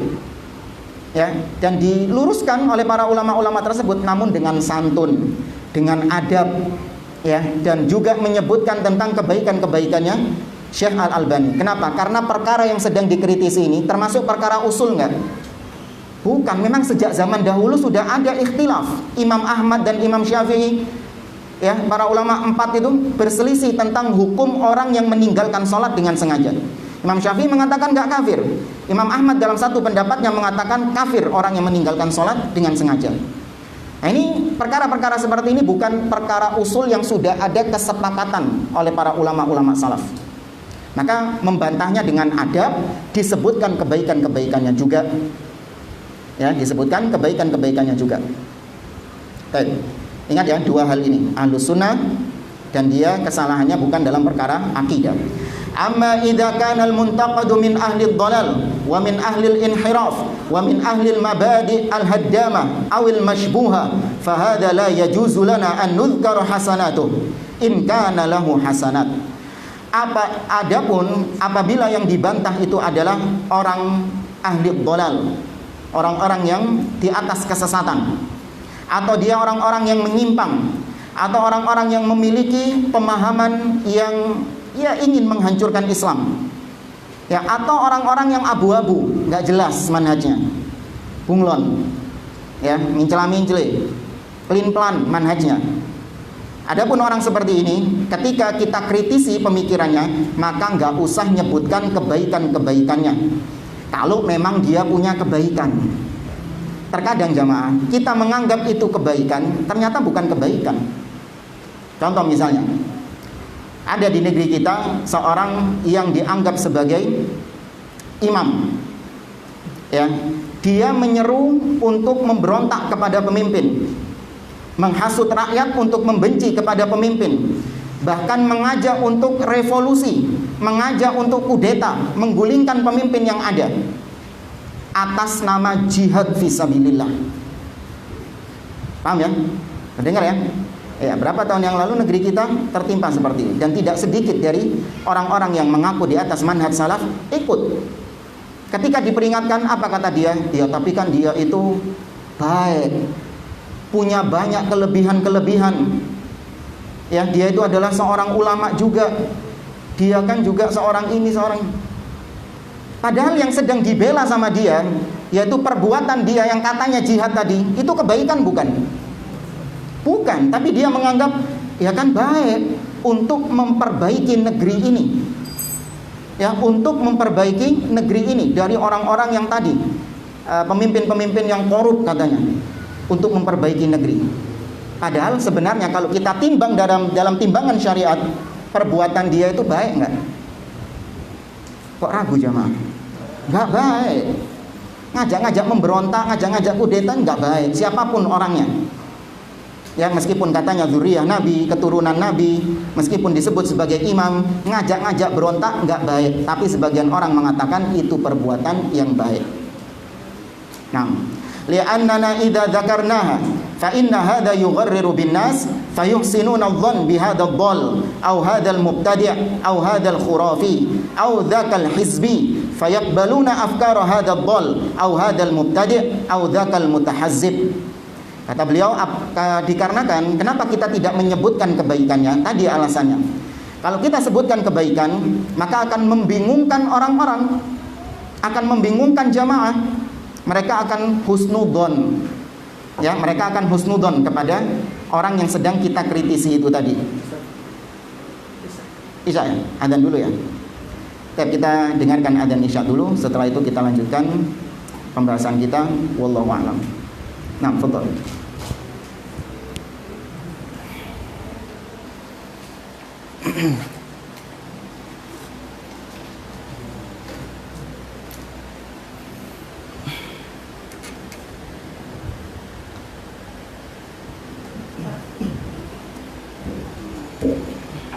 Ya, dan diluruskan oleh para ulama-ulama tersebut, namun dengan santun, dengan adab, ya, dan juga menyebutkan tentang kebaikan-kebaikannya Syekh Al-Albani. Kenapa? Karena perkara yang sedang dikritisi ini termasuk perkara usul enggak? Bukan, memang sejak zaman dahulu sudah ada ikhtilaf. Imam Ahmad dan Imam Syafi'i Ya, para ulama 4 itu berselisih tentang hukum orang yang meninggalkan sholat dengan sengaja. Imam Syafi'i mengatakan nggak kafir. Imam Ahmad dalam satu pendapatnya mengatakan kafir orang yang meninggalkan sholat dengan sengaja. Nah, ini perkara-perkara seperti ini bukan perkara usul yang sudah ada kesepakatan oleh para ulama-ulama salaf. Maka membantahnya dengan adab, disebutkan kebaikan-kebaikannya juga. Ya, disebutkan kebaikan-kebaikannya juga. Baik. Ingat ya, dua hal ini, Ahlus Sunnah dan dia kesalahannya bukan dalam perkara akidah. Amma idza kana al-muntaqadu min ahli ad-dhalal wa min ahli al-inhiraf wa min ahli al-mabadi' al-haddamah aw al-mashbuha fa hadha la yajuzu lana an nudhkara hasanatuh in kana lahu hasanat. Adapun apabila yang dibantah itu adalah orang ahli ad-dhalal, orang-orang yang di atas kesesatan, atau dia orang-orang yang menyimpang, atau orang-orang yang memiliki pemahaman yang ingin menghancurkan Islam, ya, atau orang-orang yang abu-abu, nggak jelas manhajnya, bunglon, ya, mincela-mincele, pelin-pelan manhajnya. Adapun orang seperti ini, ketika kita kritisi pemikirannya, maka nggak usah nyebutkan kebaikan-kebaikannya. Kalau memang dia punya kebaikan. Terkadang jamaah, kita menganggap itu kebaikan, ternyata bukan kebaikan. Contoh misalnya, ada di negeri kita seorang yang dianggap sebagai imam, ya, dia menyeru untuk memberontak kepada pemimpin, menghasut rakyat untuk membenci kepada pemimpin, bahkan mengajak untuk revolusi, mengajak untuk kudeta, menggulingkan pemimpin yang ada atas nama jihad fisabilillah. Paham ya? Mendengar ya? Ya, berapa tahun yang lalu negeri kita tertimpa seperti ini, dan tidak sedikit dari orang-orang yang mengaku di atas manhaj salaf ikut. Ketika diperingatkan, apa kata dia? Ya, tapi kan dia itu baik, punya banyak kelebihan-kelebihan. Ya, dia itu adalah seorang ulama juga. Dia kan juga seorang ini, seorang. Padahal yang sedang dibela sama dia, yaitu perbuatan dia yang katanya jihad tadi, itu kebaikan bukan? Bukan, tapi dia menganggap ya kan baik untuk memperbaiki negeri ini. Ya, untuk memperbaiki negeri ini dari orang-orang yang tadi, pemimpin-pemimpin yang korup katanya, untuk memperbaiki negeri. Padahal sebenarnya kalau kita timbang dalam timbangan syariat, perbuatan dia itu baik enggak? Kok ragu jamaah? Enggak baik. Ngajak-ngajak memberontak, ngajak-ngajak kudeta enggak baik, siapapun orangnya. Ya, meskipun katanya dzurriyyah Nabi, keturunan Nabi, meskipun disebut sebagai imam, ngajak-ngajak berontak enggak baik, tapi sebagian orang mengatakan itu perbuatan yang baik. Nah, li'annana idza dzakarnaha fa inna hadha yugharriru bin nas fayuhsinuna adh-dhann bi hadzal dhall aw hadzal mubtadi' aw hadzal khurafi aw dzakal hizbi fayaqbaluna afkara hadzal dhall aw hadzal mubtadi' aw dzakal mutahazzib. Kata beliau, dikarenakan kenapa kita tidak menyebutkan kebaikannya? Tadi alasannya. Kalau kita sebutkan kebaikan, maka akan membingungkan orang-orang, akan membingungkan jamaah. Mereka akan husnudon, ya, mereka akan husnudon kepada orang yang sedang kita kritisi itu tadi. Isya ya, adzan dulu ya. Oke, kita dengarkan adzan isya dulu. Setelah itu kita lanjutkan pembahasan kita. Wallahu a'lam. Nah, fadhal.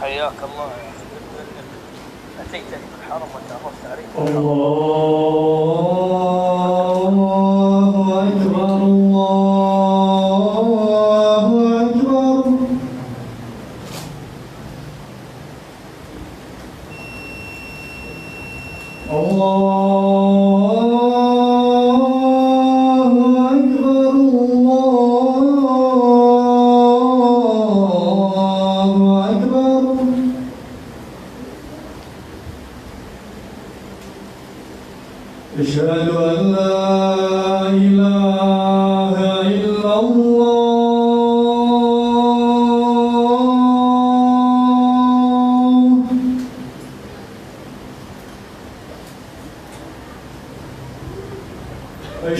حياك الله يا أخي. أتيتني في الحرم وتعرفت عليك. الله أكبر الله أكبر أشهد أن لا إله إلا الله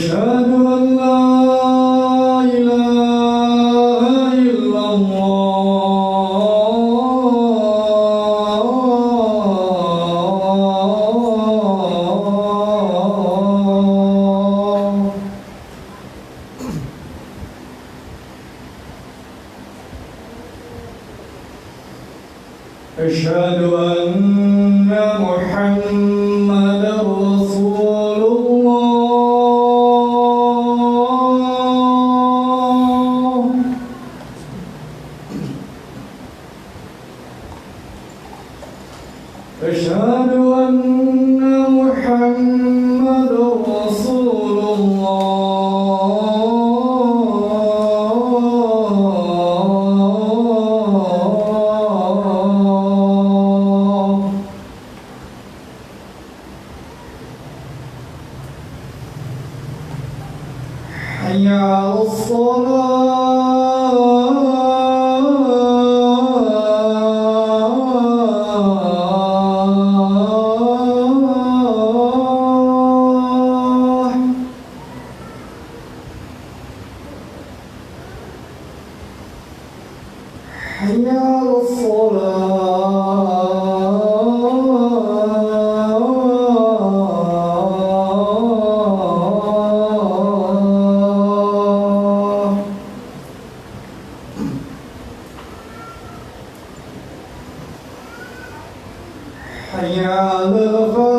أشهد أن لا إله إلا الله أشهد أن محمدا رسول الله أشهد أن محمدا رسول الله حي على الصلاة حي على الصلاة حي على الفلاح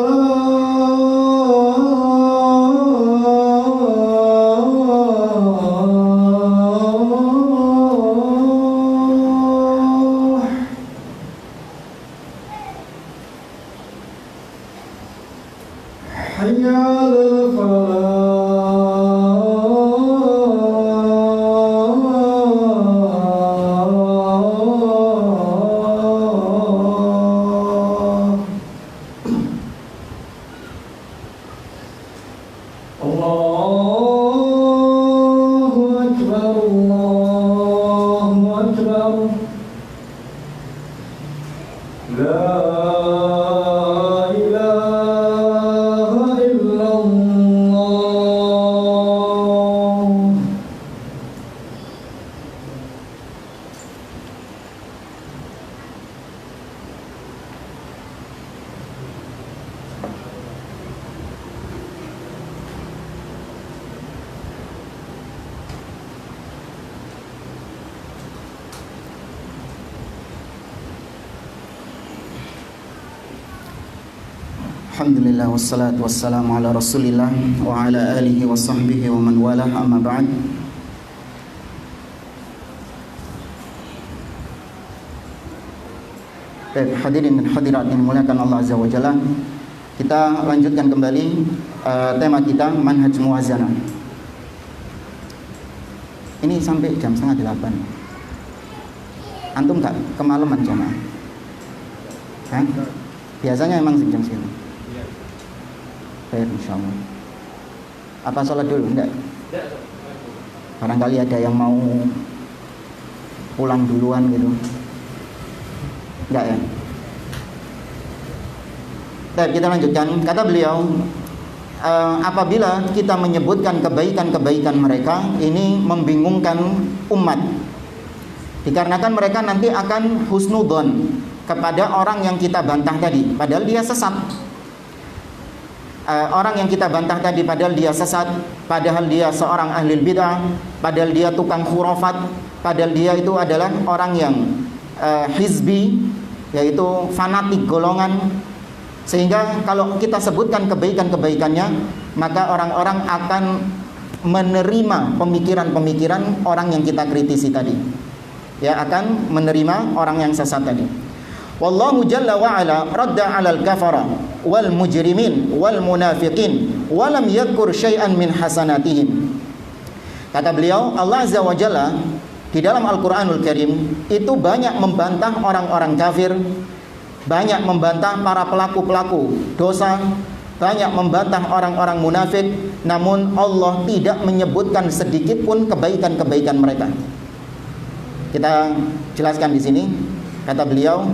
حي على الفلاح الله أكبر الله أكبر لا إله إلا الله Alhamdulillah wassalatu wassalamu ala rasulillah wa ala alihi wa sahbihi wa man walah amma ba'd. Baik, hadirin dan hadirat yang dimuliakan Allah Azza wa Jalla, kita lanjutkan kembali tema kita manhaj muwazanah. Ini sampai jam 7:30. Antum tak kemalaman jamaah? Hah? Biasanya emang jam segitu. Baik, insyaallah. Apa sholat dulu? Enggak? Barangkali ada yang mau pulang duluan gitu. Enggak ya? Baik, kita lanjutkan. Kata beliau, apabila kita menyebutkan kebaikan-kebaikan mereka, ini membingungkan umat. Dikarenakan mereka nanti akan husnudzon kepada orang yang kita bantah tadi, padahal dia sesat. Orang yang kita bantah tadi padahal dia sesat, padahal dia seorang ahli bid'ah, padahal dia tukang khurafat, padahal dia itu adalah orang yang hizbi, yaitu fanatik golongan. Sehingga kalau kita sebutkan kebaikan-kebaikannya, maka orang-orang akan menerima pemikiran-pemikiran orang yang kita kritisi tadi. Ya, akan menerima orang yang sesat tadi. Wallahu jalla wa ala radda 'alal kafara wal mujrimin wal munafiqin wa lam yadhkur syai'an min hasanatihim. Kata beliau, Allah Azza wa Jalla di dalam Al-Qur'anul Karim itu banyak membantah orang-orang kafir, banyak membantah para pelaku-pelaku dosa, banyak membantah orang-orang munafik, namun Allah tidak menyebutkan sedikit pun kebaikan-kebaikan mereka. Kita jelaskan di sini. Kata beliau,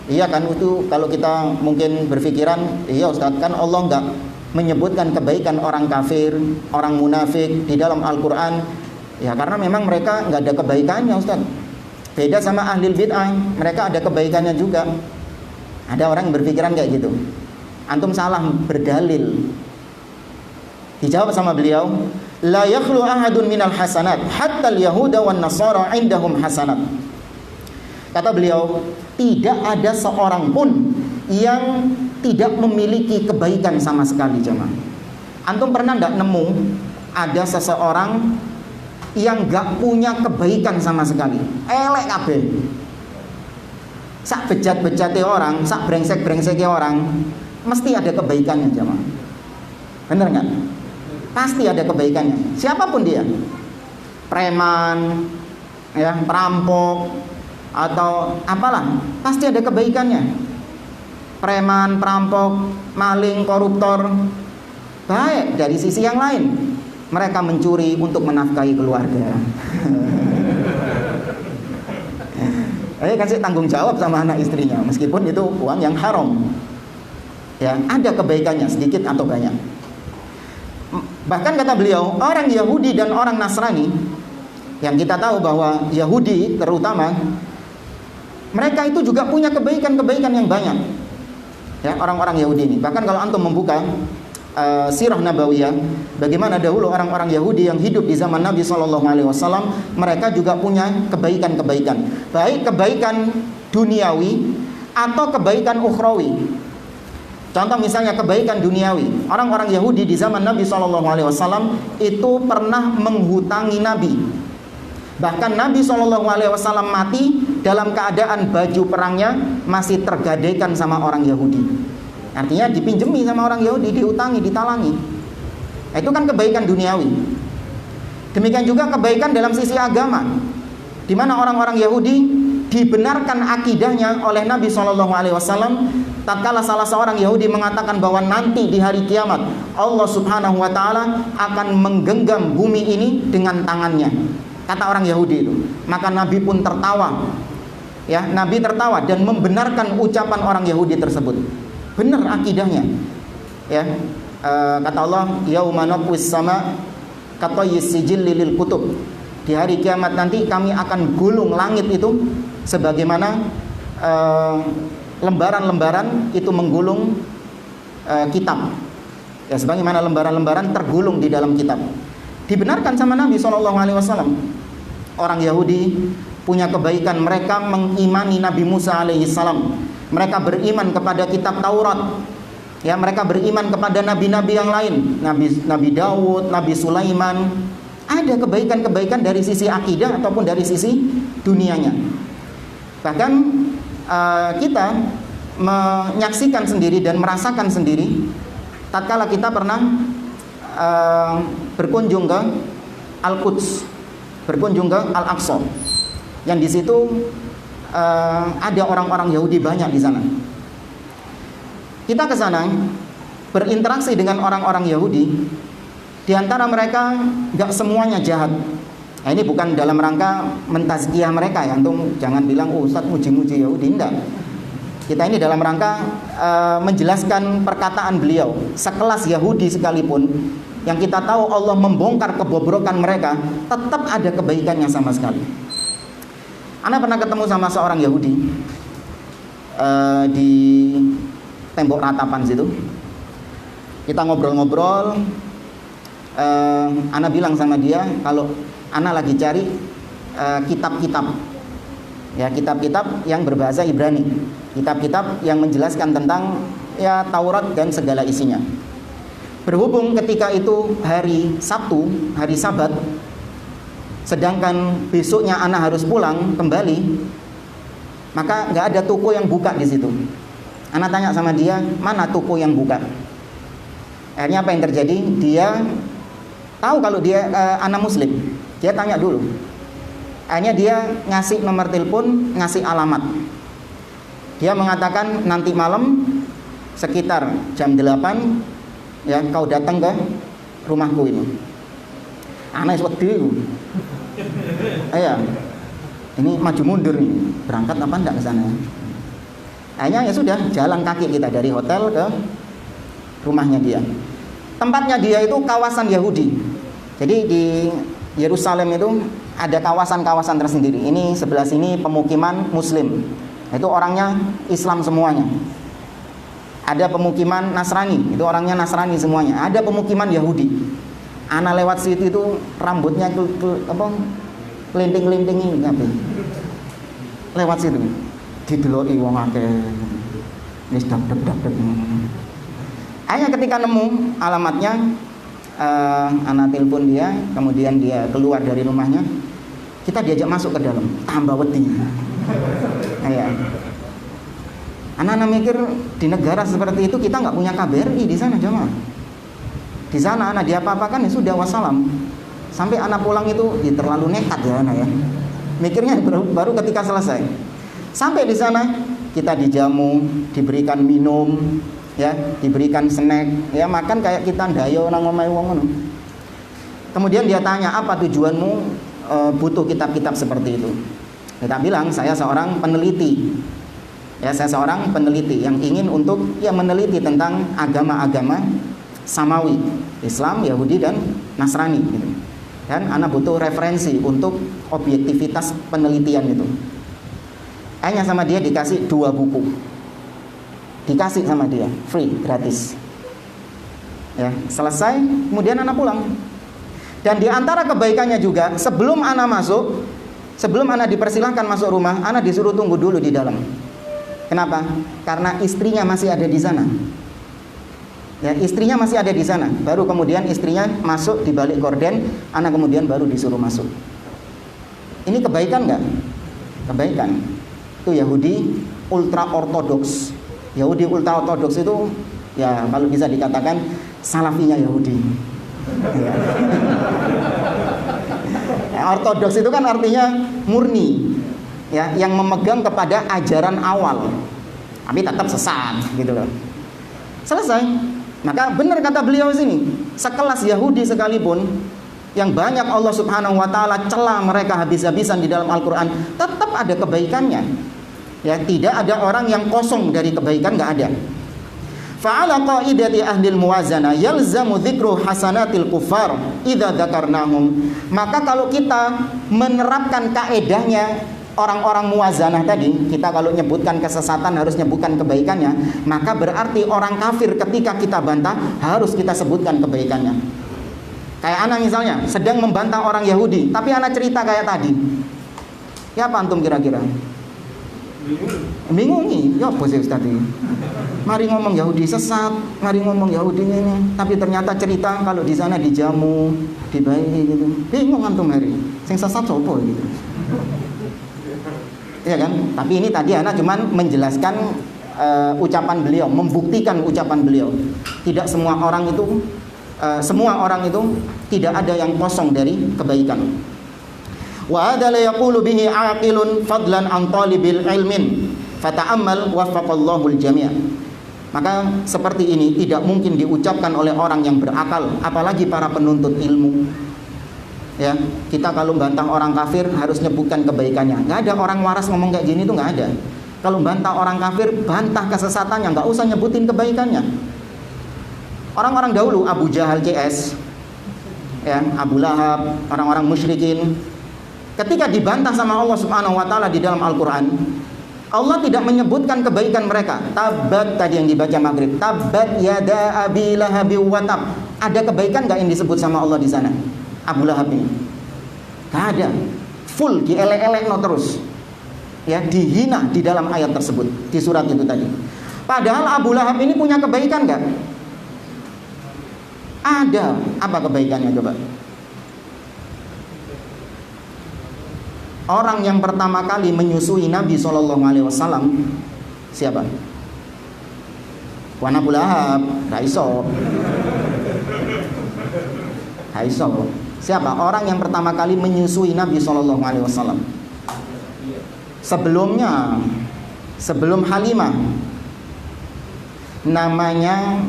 iya kan, itu kalau kita mungkin berpikiran, iya Ustaz, kan Allah menyebutkan kebaikan orang kafir, orang munafik di dalam Al-Quran, ya karena memang mereka nggak ada kebaikannya, Ustaz. Beda sama ahli bid'ah, mereka ada kebaikannya juga. Ada orang yang berpikiran kayak gitu. Antum salah berdalil. Dijawab sama beliau, la yakhlu ahadun minal hasanat hatta al-yahuda wan nasara indahum hasanat. Kata beliau, tidak ada seorang pun yang tidak memiliki kebaikan sama sekali, jemaah. Antum pernah enggak nemu ada seseorang yang enggak punya kebaikan sama sekali? Elek kabeh. Sak bejat-bejate orang, sak brengsek-brengseke orang, mesti ada kebaikannya, jemaah. Bener enggak? Pasti ada kebaikannya. Siapapun dia. Preman, ya, perampok atau apalah, pasti ada kebaikannya. Preman, perampok, maling, koruptor, baik dari sisi yang lain. Mereka mencuri untuk menafkahi keluarga. Kasih tanggung jawab sama anak istrinya, meskipun itu uang yang haram. Ya, ada kebaikannya sedikit atau banyak. Bahkan kata beliau, orang Yahudi dan orang Nasrani, yang kita tahu bahwa Yahudi terutama, mereka itu juga punya kebaikan-kebaikan yang banyak. Ya, orang-orang Yahudi ini. Bahkan kalau antum membuka sirah nabawiyah, bagaimana dahulu orang-orang Yahudi yang hidup di zaman Nabi SAW, mereka juga punya kebaikan-kebaikan. Baik kebaikan duniawi atau kebaikan ukhrawi. Contoh misalnya kebaikan duniawi. Orang-orang Yahudi di zaman Nabi SAW itu pernah menghutangi Nabi. Bahkan Nabi SAW mati dalam keadaan baju perangnya masih tergadaikan sama orang Yahudi. Artinya dipinjemi sama orang Yahudi, diutangi, ditalangi. Itu kan kebaikan duniawi. Demikian juga kebaikan dalam sisi agama, di mana orang-orang Yahudi dibenarkan akidahnya oleh Nabi SAW. Tatkala salah seorang Yahudi mengatakan bahwa nanti di hari kiamat Allah Subhanahu wa Ta'ala akan menggenggam bumi ini dengan tangannya, kata orang Yahudi itu. Maka Nabi pun tertawa. Ya, Nabi tertawa dan membenarkan ucapan orang Yahudi tersebut. Benar akidahnya. Ya, kata Allah, yauma natwis sama katayyis sijilli lil kutub. Di hari kiamat nanti kami akan gulung langit itu sebagaimana lembaran-lembaran itu menggulung kitab. Ya, sebagaimana lembaran-lembaran tergulung di dalam kitab. Dibenarkan sama Nabi SAW. Orang Yahudi punya kebaikan, mereka mengimani Nabi Musa alaihissalam. Mereka beriman kepada kitab Taurat. Ya, mereka beriman kepada nabi-nabi yang lain, Nabi Daud, Nabi Sulaiman. Ada kebaikan-kebaikan dari sisi akidah ataupun dari sisi dunianya. Bahkan kita menyaksikan sendiri dan merasakan sendiri tatkala kita pernah berkunjung ke Al-Quds, berkunjung ke Al-Aqsa, yang di situ ada orang-orang Yahudi banyak di sana. Kita ke sana berinteraksi dengan orang-orang Yahudi. Di antara mereka nggak semuanya jahat. Nah, ini bukan dalam rangka mentazkiyah mereka ya. Antum jangan bilang, oh Ustaz muji-muji Yahudi, enggak. Kita ini dalam rangka menjelaskan perkataan beliau. Sekelas Yahudi sekalipun, yang kita tahu Allah membongkar kebobrokan mereka, tetap ada kebaikannya sama sekali. Ana pernah ketemu sama seorang Yahudi di tembok ratapan situ. Kita ngobrol-ngobrol. Ana bilang sama dia kalau Ana lagi cari kitab-kitab, ya, kitab-kitab yang berbahasa Ibrani, kitab-kitab yang menjelaskan tentang ya Taurat dan segala isinya. Berhubung ketika itu hari Sabtu, hari Sabat, sedangkan besoknya Ana harus pulang kembali, maka nggak ada toko yang buka di situ. Ana tanya sama dia, mana toko yang buka? Akhirnya apa yang terjadi? Dia tahu kalau dia anak Muslim. Dia tanya dulu. Akhirnya dia ngasih nomor telepon, ngasih alamat. Dia mengatakan nanti malam sekitar jam 8 ya kau datang ke rumahku ini. Anak wedi. Iya. Ini maju mundur nih. Berangkat apa enggak ke sana? Akhirnya ya sudah, jalan kaki kita dari hotel ke rumahnya dia. Tempatnya dia itu kawasan Yahudi. Jadi di Yerusalem itu ada kawasan-kawasan tersendiri. Ini sebelah sini pemukiman Muslim. Itu orangnya Islam semuanya. Ada pemukiman Nasrani, itu orangnya Nasrani semuanya. Ada pemukiman Yahudi. Ana lewat situ itu rambutnya kelinting-kelintingi ngapain? Lewat situ. Dideloki wong akeh. Wis dap-dap. Hanya ketika nemu alamatnya, anak telepon dia, kemudian dia keluar dari rumahnya, kita diajak masuk ke dalam, tambah wedi. Ya. Anak-anak mikir di negara seperti itu kita nggak punya KBRI di sana jemaah. Di sana anak dia apa-apakan ya sudah wassalam. Sampai anak pulang itu ya terlalu nekat ya anak ya. Mikirnya baru ketika selesai. Sampai di sana kita dijamu, diberikan minum, ya, diberikan snack, ya makan kayak kita ndayo nang omahe wong ngono. Kemudian dia tanya, "Apa tujuanmu butuh kitab-kitab seperti itu?" Kita bilang, "Saya seorang peneliti." Ya, saya seorang peneliti yang ingin untuk meneliti tentang agama-agama samawi, Islam, Yahudi dan Nasrani gitu. Dan anak butuh referensi untuk objektivitas penelitian itu. Hanya sama dia dikasih 2 buku. Dikasih sama dia, free, gratis. Ya, selesai, kemudian anak pulang. Dan di antara kebaikannya juga, sebelum anak masuk, sebelum anak dipersilahkan masuk rumah, anak disuruh tunggu dulu di dalam. Kenapa? Karena istrinya masih ada di sana. Ya, istrinya masih ada di sana. Baru kemudian istrinya masuk di balik gorden, anak kemudian baru disuruh masuk. Ini kebaikan nggak? Kebaikan. Itu Yahudi ultra ortodoks. Yahudi ultra ortodoks itu ya kalau bisa dikatakan salafinya Yahudi. Ya. Ortodoks itu kan artinya murni, ya, yang memegang kepada ajaran awal, tapi tetap sesat, gitu loh. Selesai. Maka benar kata beliau sini, sekelas Yahudi sekalipun yang banyak Allah Subhanahu wa taala cela mereka habis-habisan di dalam Al-Qur'an, tetap ada kebaikannya. Ya, tidak ada orang yang kosong dari kebaikan, enggak ada. Fa'ala qaidati ahli al-muwazanah yalzamu dzikru hasanatil kufar idza dzakarnahum. Maka kalau kita menerapkan kaedahnya orang-orang muwazanah tadi, kita kalau nyebutkan kesesatan harus nyebutkan kebaikannya, maka berarti orang kafir ketika kita bantah harus kita sebutkan kebaikannya. Kayak anak misalnya sedang membantah orang Yahudi, tapi anak cerita kayak tadi. Ya apa antum kira-kira? Bingungi, ya apa sih Ustaz ini? Mari ngomong Yahudi sesat, mari ngomong Yahudi ini, tapi ternyata cerita kalau di sana dijamu, dibayi gitu. Bingung antum hari. Sing sesat sopo gitu. Ya kan? Tapi ini tadi anak cuman menjelaskan ucapan beliau, membuktikan ucapan beliau. Tidak semua orang itu tidak ada yang kosong dari kebaikan. Wa hadza la yaqulu bihi aqilun fadlan an talibil ilmin fata'ammal waffaqallahu al-jami'. Maka seperti ini tidak mungkin diucapkan oleh orang yang berakal, apalagi para penuntut ilmu. Ya, kita kalau bantah orang kafir harus nyebutkan kebaikannya. Nggak ada orang waras ngomong kayak gini tuh nggak ada. Kalau bantah orang kafir, bantah kesesatannya, nggak usah nyebutin kebaikannya. Orang-orang dahulu, Abu Jahal CS, ya, Abu Lahab, orang-orang musyrikin, ketika dibantah sama Allah Subhanahu wa taala di dalam Al-Qur'an, Allah tidak menyebutkan kebaikan mereka. Tabat tadi yang dibaca maghrib, tabat yada abi lahab wa tab. Ada kebaikan nggak yang disebut sama Allah di sana? Abu Lahab ini nggak ada, full dielek-elek no terus, ya, dihina di dalam ayat tersebut di surat itu tadi. Padahal Abu Lahab ini punya kebaikan nggak? Ada. Apa kebaikannya coba? Orang yang pertama kali menyusui Nabi SAW siapa? Wan Abu Lahab. Raiso. Siapa? Orang yang pertama kali menyusui Nabi SAW. Sebelumnya, sebelum Halimah, namanya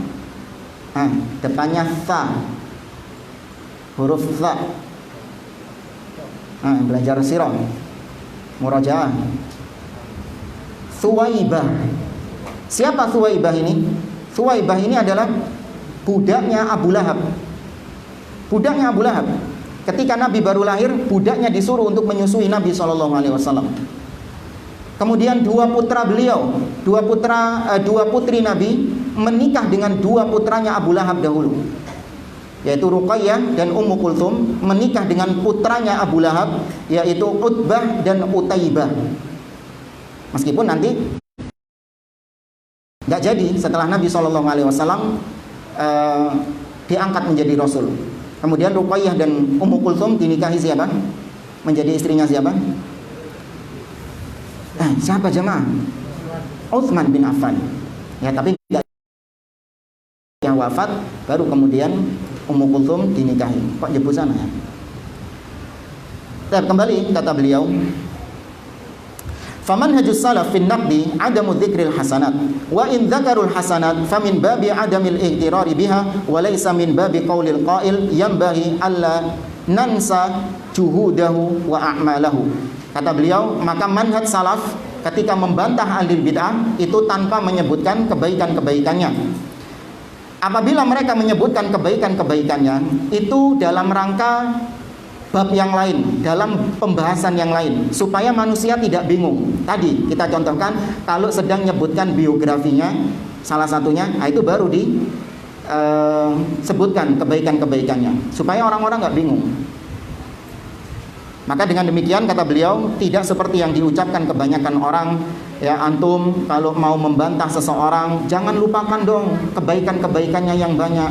depannya Tha, huruf Tha. Belajar sirah, murajaah. Thuwaibah. Siapa Thuwaibah ini? Thuwaibah ini adalah budaknya Abu Lahab. Budaknya Abu Lahab. Ketika Nabi baru lahir, budaknya disuruh untuk menyusui Nabi SAW. Kemudian dua putra beliau, dua putri Nabi menikah dengan dua putranya Abu Lahab dahulu, yaitu Ruqayyah dan Ummu Kulthum menikah dengan putranya Abu Lahab, yaitu Utbah dan Utaibah. Meskipun nanti nggak jadi setelah Nabi SAW diangkat menjadi Rasul. Kemudian Ruqayyah dan Ummu Kulthum dinikahi siapa? Menjadi istrinya siapa? Siapa jemaah? Utsman bin Affan. Ya, tapi tidak yang wafat, baru kemudian Ummu Kulthum dinikahi. Kok jebus sana ya? Kembali kata beliau, famanhajus salaf fin naqdi adamu dzikril hasanat wa in dzakarul hasanat famin babi adamil igtirari biha wa laysa min babi qaulil qail yanbaghi alla nansa juhudahu wa a'malahu. Kata beliau, maka manhaj salaf ketika membantah ahli bid'ah itu tanpa menyebutkan kebaikan-kebaikannya. Apabila mereka menyebutkan kebaikan-kebaikannya itu dalam rangka bab yang lain, dalam pembahasan yang lain, supaya manusia tidak bingung. Tadi kita contohkan, kalau sedang menyebutkan biografinya salah satunya, itu baru disebutkan kebaikan-kebaikannya, supaya orang-orang nggak bingung. Maka dengan demikian kata beliau, tidak seperti yang diucapkan kebanyakan orang, ya, antum kalau mau membantah seseorang jangan lupakan dong kebaikan-kebaikannya yang banyak.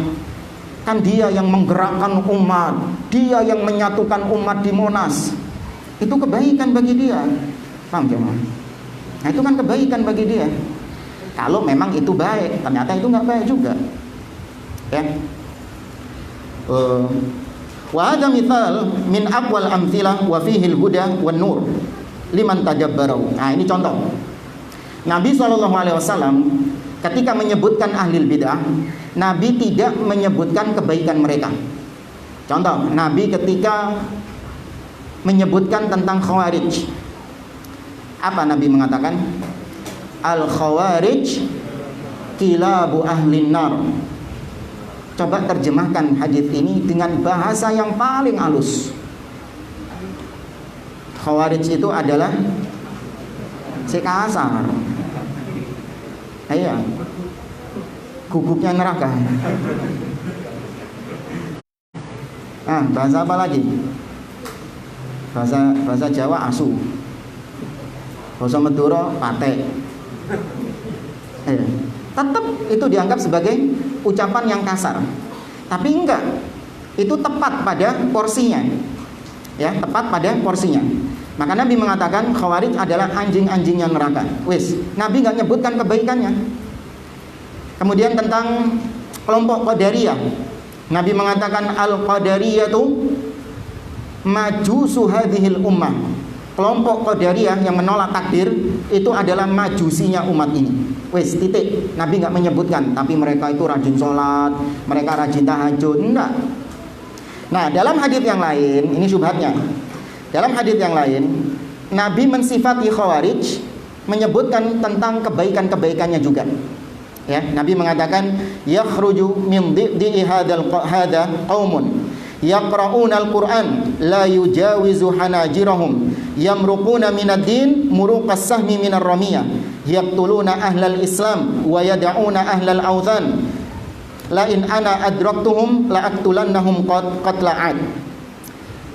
Kan dia yang menggerakkan umat, dia yang menyatukan umat di Monas. Itu kebaikan bagi dia. Paham jemaah? Nah, itu kan kebaikan bagi dia. Kalau memang itu baik, ternyata itu nggak baik juga. Ya. Wa hadza mithal min aqwal amthilah wa fihi al-huda wan nur liman tadabbarahu. Nah, ini contoh. Nabi SAW ketika menyebutkan ahli bid'ah, Nabi tidak menyebutkan kebaikan mereka. Contoh, Nabi ketika menyebutkan tentang Khawarij, apa Nabi mengatakan? Al-Khawarij kilabu ahlin nar. Coba terjemahkan hadis ini dengan bahasa yang paling halus. Khawarij itu adalah si kasar. Iya. Gugupnya neraka. Bahasa apa lagi? Bahasa Jawa asu. Bahasa Madura pate. Tetap itu dianggap sebagai ucapan yang kasar. Tapi enggak. Itu tepat pada porsinya. Ya, tepat pada porsinya. Maka Nabi mengatakan Khawarij adalah anjing-anjingnya neraka. Wis, Nabi enggak nyebutkan kebaikannya. Kemudian tentang kelompok Qadariyah, Nabi mengatakan al-Qadariyatu majusu hadhil ummah. Kelompok Qadariyah yang menolak takdir itu adalah majusinya umat ini. Wes, titik. Nabi nggak menyebutkan, tapi mereka itu rajin sholat, mereka rajin tahajud, enggak. Nah, dalam hadis yang lain, ini syubhatnya. Dalam hadis yang lain, Nabi mensifati Khawarij, menyebutkan tentang kebaikan-kebaikannya juga. Ya, Nabi mengatakan yakhruju min dhi'i hadzal qaumun yaqra'una al-Qur'an la yujawizu hanajirahum yamruquna minad din muruqas sahmi minar ramiyah yaqtuluna ahlal islam wa yad'una ahlal awthan la in ana adraktuhum la aqtulannahum qatla'ad.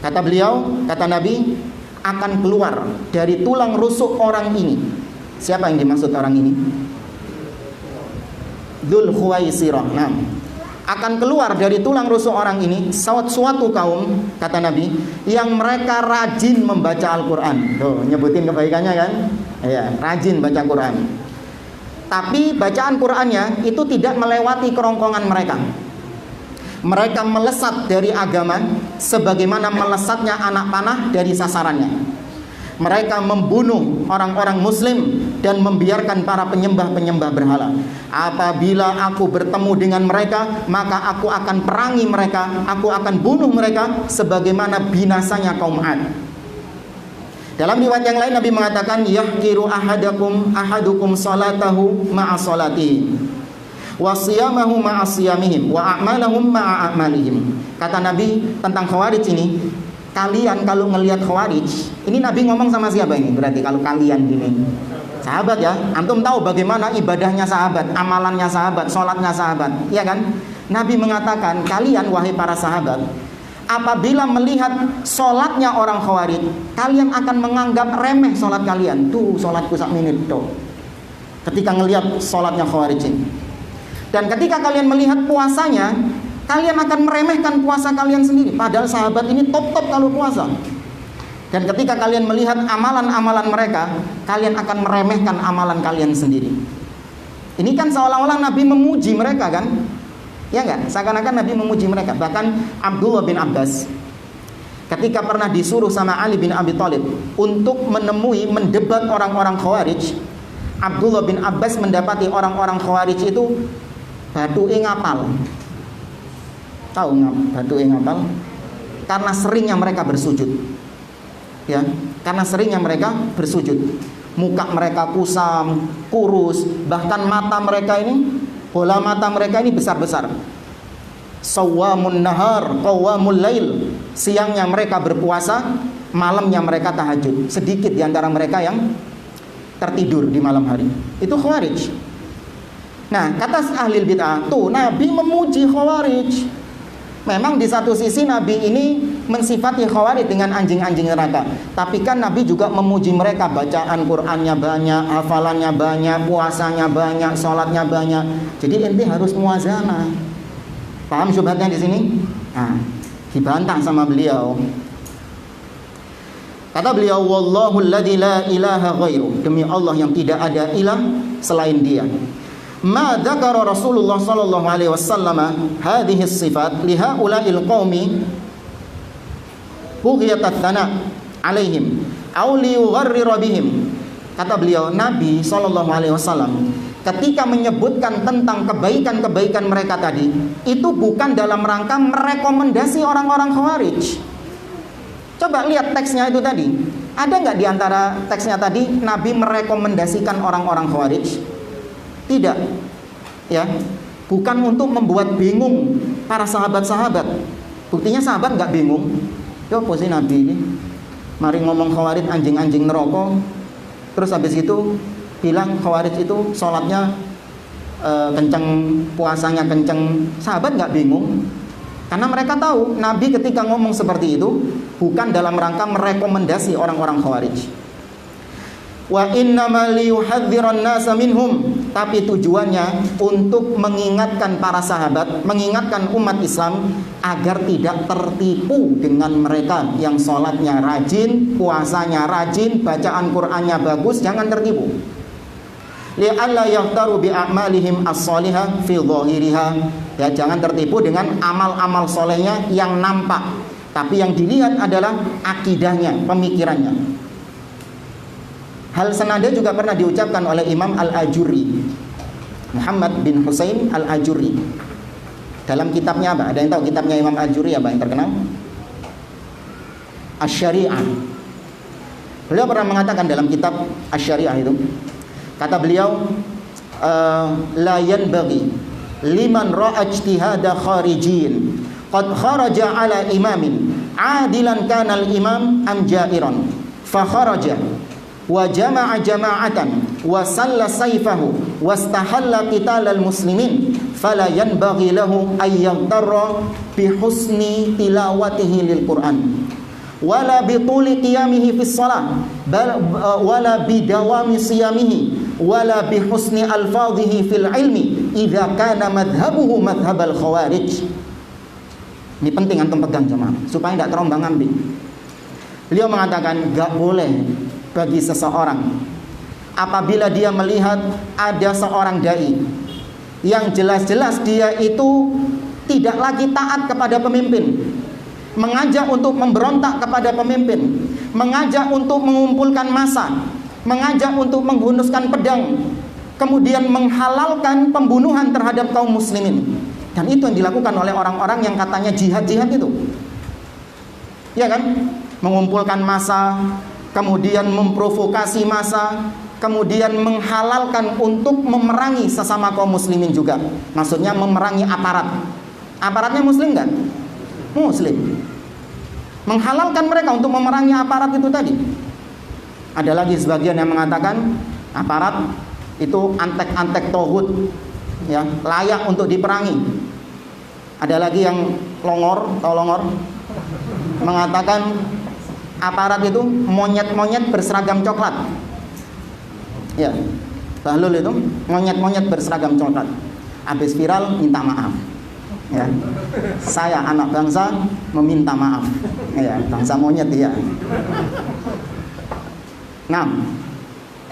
Kata beliau, kata Nabi, akan keluar dari tulang rusuk orang ini. Siapa yang dimaksud orang ini? Dzul Khuwaisirah. Nah, akan keluar dari tulang rusuk orang ini suatu kaum, kata Nabi, yang mereka rajin membaca Al-Quran. Tuh, nyebutin kebaikannya kan? Ya, rajin baca Quran. Tapi bacaan Qurannya itu tidak melewati kerongkongan mereka. Mereka melesat dari agama sebagaimana melesatnya anak panah dari sasarannya. Mereka membunuh orang-orang muslim dan membiarkan para penyembah-penyembah berhala. Apabila aku bertemu dengan mereka, maka aku akan perangi mereka, aku akan bunuh mereka sebagaimana binasanya kaum Ad. Dalam riwayat yang lain Nabi mengatakan yahkiru ahadukum salatahu ma'a salatihi wa siyamahu ma'a siyamihim wa a'malahum ma'a a'malihim. Kata Nabi tentang Khawarij ini, kalian kalau ngelihat Khawarij, ini Nabi ngomong sama siapa ini? Berarti kalau kalian gini, sahabat ya, antum tahu bagaimana ibadahnya sahabat, amalannya sahabat, sholatnya sahabat, ya kan? Nabi mengatakan, kalian wahai para sahabat, apabila melihat sholatnya orang Khawarij, kalian akan menganggap remeh sholat kalian. Tuh sholatku sak menit tuh. Ketika ngelihat sholatnya Khawarij ini. Dan ketika kalian melihat puasanya, kalian akan meremehkan puasa kalian sendiri. Padahal sahabat ini top-top kalau puasa. Dan ketika kalian melihat amalan-amalan mereka, kalian akan meremehkan amalan kalian sendiri. Ini kan seolah-olah Nabi memuji mereka kan? Ya enggak? Seakan-akan Nabi memuji mereka. Bahkan Abdullah bin Abbas ketika pernah disuruh sama Ali bin Abi Thalib untuk menemui, mendebat orang-orang Khawarij, Abdullah bin Abbas mendapati orang-orang Khawarij itu batuke ngapal. Tahu batuke ngapal? Karena seringnya mereka bersujud. Ya, karena seringnya mereka bersujud. Muka mereka kusam, kurus, bahkan mata mereka ini, bola mata mereka ini besar-besar. Sawwamun nahar, qawwamul lail. Siangnya mereka berpuasa, malamnya mereka tahajud. Sedikit di antara mereka yang tertidur di malam hari. Itu Khawarij. Nah, kata ahli bid'ah, tuh Nabi memuji Khawarij. Memang di satu sisi Nabi ini mensifati Khawarij dengan anjing-anjing neraka. Tapi kan Nabi juga memuji mereka, bacaan Qur'annya banyak, hafalannya banyak, puasanya banyak, sholatnya banyak. Jadi ente harus muwazanah. Paham syubhatnya di sini? Nah, dibantah sama beliau. Kata beliau, wallahu alladzi la ilaha ghairu. Demi Allah yang tidak ada ilah selain Dia. Ma dzakara Rasulullah sallallahu alaihi wasallam hadhihi sifat li haula'il qaumi bughiyatat thana alaihim aw li yugharrira bihim. Kata beliau, Nabi sallallahu alaihi wasallam ketika menyebutkan tentang kebaikan-kebaikan mereka tadi, itu bukan dalam rangka merekomendasi orang-orang Khawarij. Coba lihat teksnya itu tadi. Ada nggak di antara teksnya tadi Nabi merekomendasikan orang-orang Khawarij? Tidak, ya, bukan untuk membuat bingung para sahabat-sahabat. Buktinya sahabat nggak bingung. Ya apa sih Nabi ini? Mari ngomong Khawarij anjing-anjing neraka. Terus habis itu bilang Khawarij itu sholatnya kenceng, puasanya kenceng. Sahabat nggak bingung, karena mereka tahu Nabi ketika ngomong seperti itu bukan dalam rangka merekomendasi orang-orang Khawarij. Wa innama liyuhadziran nasa minhum, tapi tujuannya untuk mengingatkan para sahabat, mengingatkan umat Islam agar tidak tertipu dengan mereka yang sholatnya rajin, puasanya rajin, bacaan Qur'annya bagus. Jangan tertipu. Li'alla yaftaru bi'amalihim as-salihah fi dhahiriha. Ya, jangan tertipu dengan amal-amal solehnya yang nampak, tapi yang dilihat adalah akidahnya, pemikirannya. Hal senada juga pernah diucapkan oleh Imam Al-Ajurri, Muhammad bin Husain Al-Ajurri. Dalam kitabnya apa? Ada yang tahu kitabnya Imam Al-Ajurri apa yang terkenal? Asy-Syari'ah. Beliau pernah mengatakan dalam kitab Asy-Syari'ah itu, kata beliau, la yanbaghi liman ra'a ijtihada kharijin qad kharaja ala imamin adilan kana al-imam am ja'iran fa kharaja wa jama'a jama'atan wa salla sayfahu wastahalla qitalal muslimin fala yanbaghi lahu ay yaghtarra bi husni tilawatihi lil Qur'an wala bi tuli qiyamihi fis shalah wala bi dawami siyamihi wala bi husni alfadhihi fil ilmi idza kana madhhabuhu madhhabal Khawarij. Ini penting antum pegang jemaah supaya tidak terombang-ambing. Beliau mengatakan enggak boleh bagi seseorang apabila dia melihat ada seorang dai yang jelas-jelas dia itu tidak lagi taat kepada pemimpin, mengajak untuk memberontak kepada pemimpin, mengajak untuk mengumpulkan massa, mengajak untuk menghunuskan pedang, kemudian menghalalkan pembunuhan terhadap kaum muslimin. Dan itu yang dilakukan oleh orang-orang yang katanya jihad-jihad itu, ya kan? Mengumpulkan massa, kemudian memprovokasi massa, kemudian menghalalkan untuk memerangi sesama kaum muslimin juga. Maksudnya memerangi aparat. Aparatnya muslim kan? Muslim. Menghalalkan mereka untuk memerangi aparat itu tadi. Ada lagi sebagian yang mengatakan aparat itu antek-antek tauhid, ya, layak untuk diperangi. Ada lagi yang longor, mengatakan aparat itu monyet-monyet berseragam coklat. Ya, Bahlul itu monyet-monyet berseragam coklat. Habis viral minta maaf. Ya, saya anak bangsa meminta maaf. Ya, bangsa monyet ya. Nah,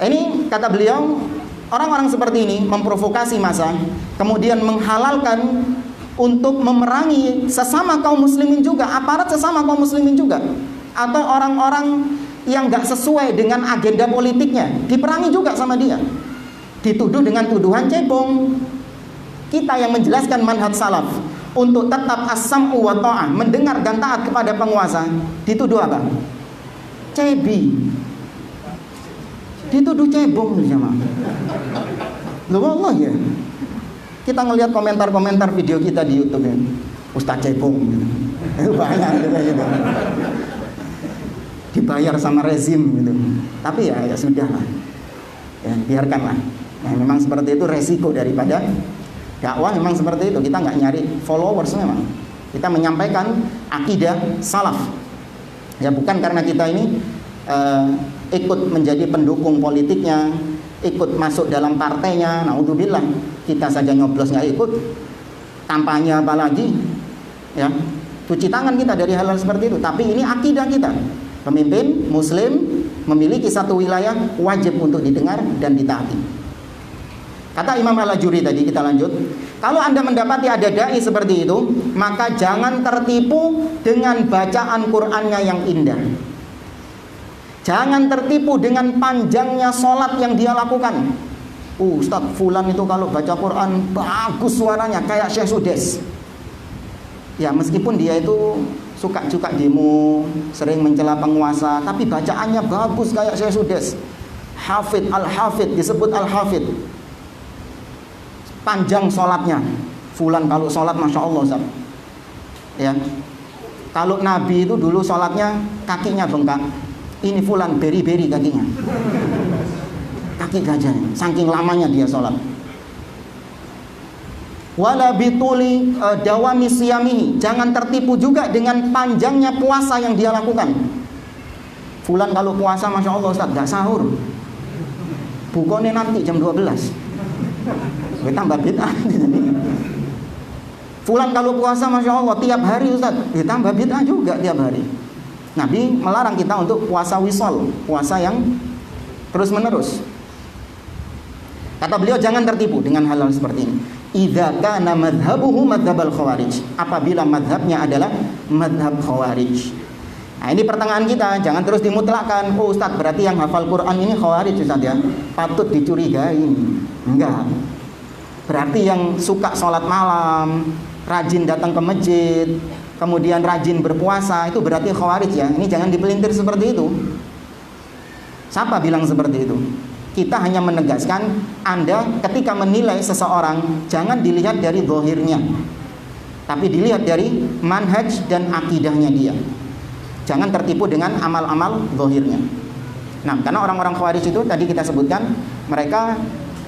ini kata beliau, orang-orang seperti ini memprovokasi massa, kemudian menghalalkan untuk memerangi sesama kaum muslimin juga, aparat sesama kaum muslimin juga, atau orang-orang yang gak sesuai dengan agenda politiknya, diperangi juga sama dia. Dituduh dengan tuduhan cebong. Kita yang menjelaskan manhaj salaf untuk tetap as-sam'u wa ta'ah, mendengar dan taat kepada penguasa, dituduh apa? Cebi. Dituduh cebong sama. Loh Allah ya. Kita ngelihat komentar-komentar video kita di YouTube ya. Ustaz cebong gitu. Banyak gitu. Dibayar sama rezim gitu. Tapi ya sudah lah. Ya, biarkanlah. Ya, memang seperti itu resiko daripada dakwah, memang seperti itu. Kita nggak nyari followers memang. Kita menyampaikan akidah salaf. Ya bukan karena kita ini ikut menjadi pendukung politiknya, ikut masuk dalam partainya. Naudzubillah, kita saja nyoblos nggak ikut, kampanye apalagi, ya cuci tangan kita dari hal-hal seperti itu. Tapi ini akidah kita. Pemimpin muslim memiliki satu wilayah wajib untuk didengar dan ditaati. Kata Imam Al-Ajuri tadi, kita lanjut. Kalau Anda mendapati ada dai seperti itu, maka jangan tertipu dengan bacaan Qur'annya yang indah. Jangan tertipu dengan panjangnya sholat yang dia lakukan. Ustaz Fulan itu kalau baca Quran bagus suaranya kayak Syekh Sudes. Ya meskipun dia itu suka demo, sering mencela penguasa, tapi bacaannya bagus kayak Syekh Sudes. Hafid, Al-Hafid, disebut Al-Hafid. Panjang sholatnya. Fulan kalau sholat Masya Allah Ustaz. Ya. Kalau Nabi itu dulu sholatnya kakinya bengkak. Ini Fulan beri-beri kakinya. Kaki gajahnya, saking lamanya dia sholat. Wala bituli dawami siyamihi, jangan tertipu juga dengan panjangnya puasa yang dia lakukan. Fulan kalau puasa Masya Allah Ustaz, gak sahur, bukannya nanti jam 12. Gue tambah bid'ah. Fulan kalau puasa Masya Allah tiap hari Ustaz, tambah bid'ah juga tiap hari. Nabi melarang kita untuk puasa wisol, puasa yang terus menerus. Kata beliau jangan tertipu dengan hal-hal seperti ini. Idza kana madhhabuhu madhhabal khawarij, apabila madhabnya adalah madhab khawarij. Nah ini pertengahan kita, jangan terus dimutlakkan. Oh Ustaz berarti yang hafal Quran ini khawarij Ustaz ya, patut dicurigai. Enggak. Berarti yang suka sholat malam, rajin datang ke masjid, kemudian rajin berpuasa, itu berarti khawarij ya. Ini jangan dipelintir seperti itu. Siapa bilang seperti itu? Kita hanya menegaskan, Anda ketika menilai seseorang jangan dilihat dari zahirnya, tapi dilihat dari manhaj dan akidahnya dia. Jangan tertipu dengan amal-amal zahirnya. Nah, karena orang-orang khawarij itu tadi kita sebutkan, mereka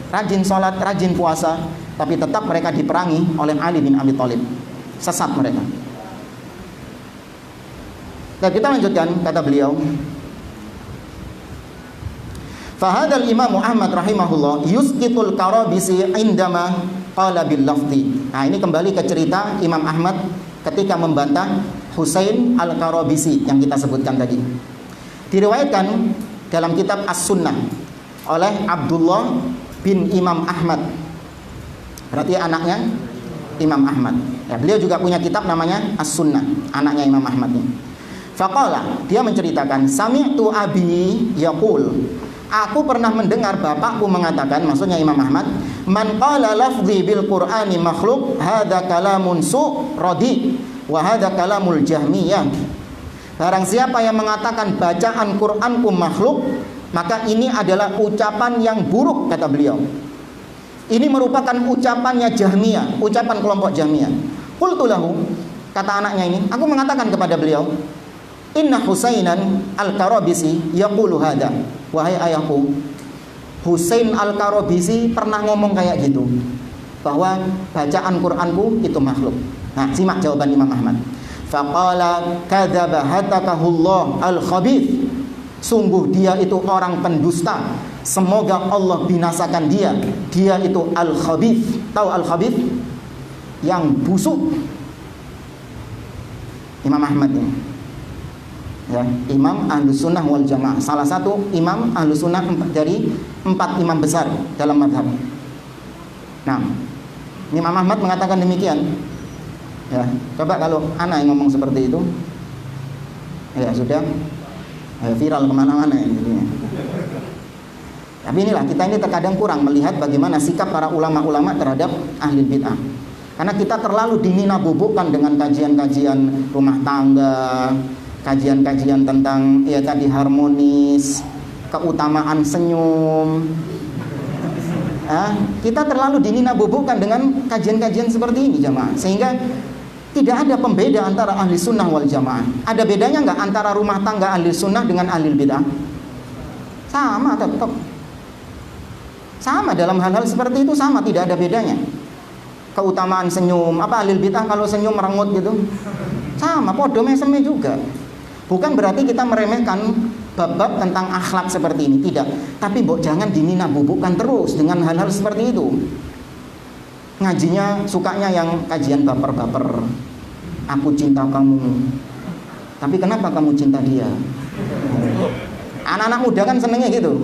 rajin sholat, rajin puasa, tapi tetap mereka diperangi oleh Ali bin Abi Thalib. Sesat mereka. Dan kita lanjutkan, kata beliau, Fahadal Imam Ahmad rahimahullah yusqitul karabisi indama qala bil lafzi. Nah, ini kembali ke cerita Imam Ahmad ketika membantah Husain al-Karabisi yang kita sebutkan tadi. Diriwayatkan dalam kitab As-Sunnah oleh Abdullah bin Imam Ahmad. Berarti anaknya Imam Ahmad. Ya, beliau juga punya kitab namanya As-Sunnah, anaknya Imam Ahmad ini. Faqala, dia menceritakan, sami'tu abi yaqul, aku pernah mendengar bapakku mengatakan, maksudnya Imam Ahmad, man qala lafzi bil Qur'ani makhluk, hadza kalamun su' radi wa hadza kalamul jahmiyah. Barang siapa yang mengatakan bacaan Qur'anku makhluk, maka ini adalah ucapan yang buruk, kata beliau. Ini merupakan ucapannya Jahmiyah, ucapan kelompok Jahmiyah. Qultu lahu, kata anaknya ini, aku mengatakan kepada beliau, inna Husainan al-Karabisi yaqulu hada. Wahai ayahku, Husain al-Karabisi pernah ngomong kayak gitu, bahwa bacaan Qur'anku itu makhluk. Nah, simak jawaban Imam Ahmad. Faqala kadzaba hatakahullah al-khabith. Sungguh dia itu orang pendusta. Semoga Allah binasakan dia. Dia itu al-khabith. Tahu al-khabith? Yang busuk. Imam Ahmad ini, ya, Imam Ahlus Sunnah wal Jamaah, salah satu Imam Ahlus Sunnah dari 4 imam besar dalam mazhab. Nah, Imam Ahmad mengatakan demikian. Ya, coba kalau anak yang ngomong seperti itu, ya sudah, viral kemana-mana ini. Tapi inilah, kita ini terkadang kurang melihat bagaimana sikap para ulama-ulama terhadap ahli bid'ah. Karena kita terlalu dinina-bubukkan dengan kajian-kajian rumah tangga, kajian-kajian tentang ya tadi harmonis, keutamaan senyum. Kita terlalu dinina-bubukkan dengan kajian-kajian seperti ini, jamaah. Sehingga tidak ada pembeda antara ahli sunnah wal jamaah. Ada bedanya nggak antara rumah tangga ahli sunnah dengan ahli bid'ah? Sama tetap. Sama dalam hal-hal seperti itu, sama, tidak ada bedanya. Keutamaan senyum, apa ahli bid'ah kalau senyum merengut gitu? Sama, podo meseme juga. Bukan berarti kita meremehkan bab-bab tentang akhlak seperti ini, tidak. Tapi jangan dinina bubukkan terus dengan hal-hal seperti itu. Ngajinya sukanya yang kajian baper-baper. Aku cinta kamu. Tapi kenapa kamu cinta dia? Anak-anak muda kan senengnya gitu.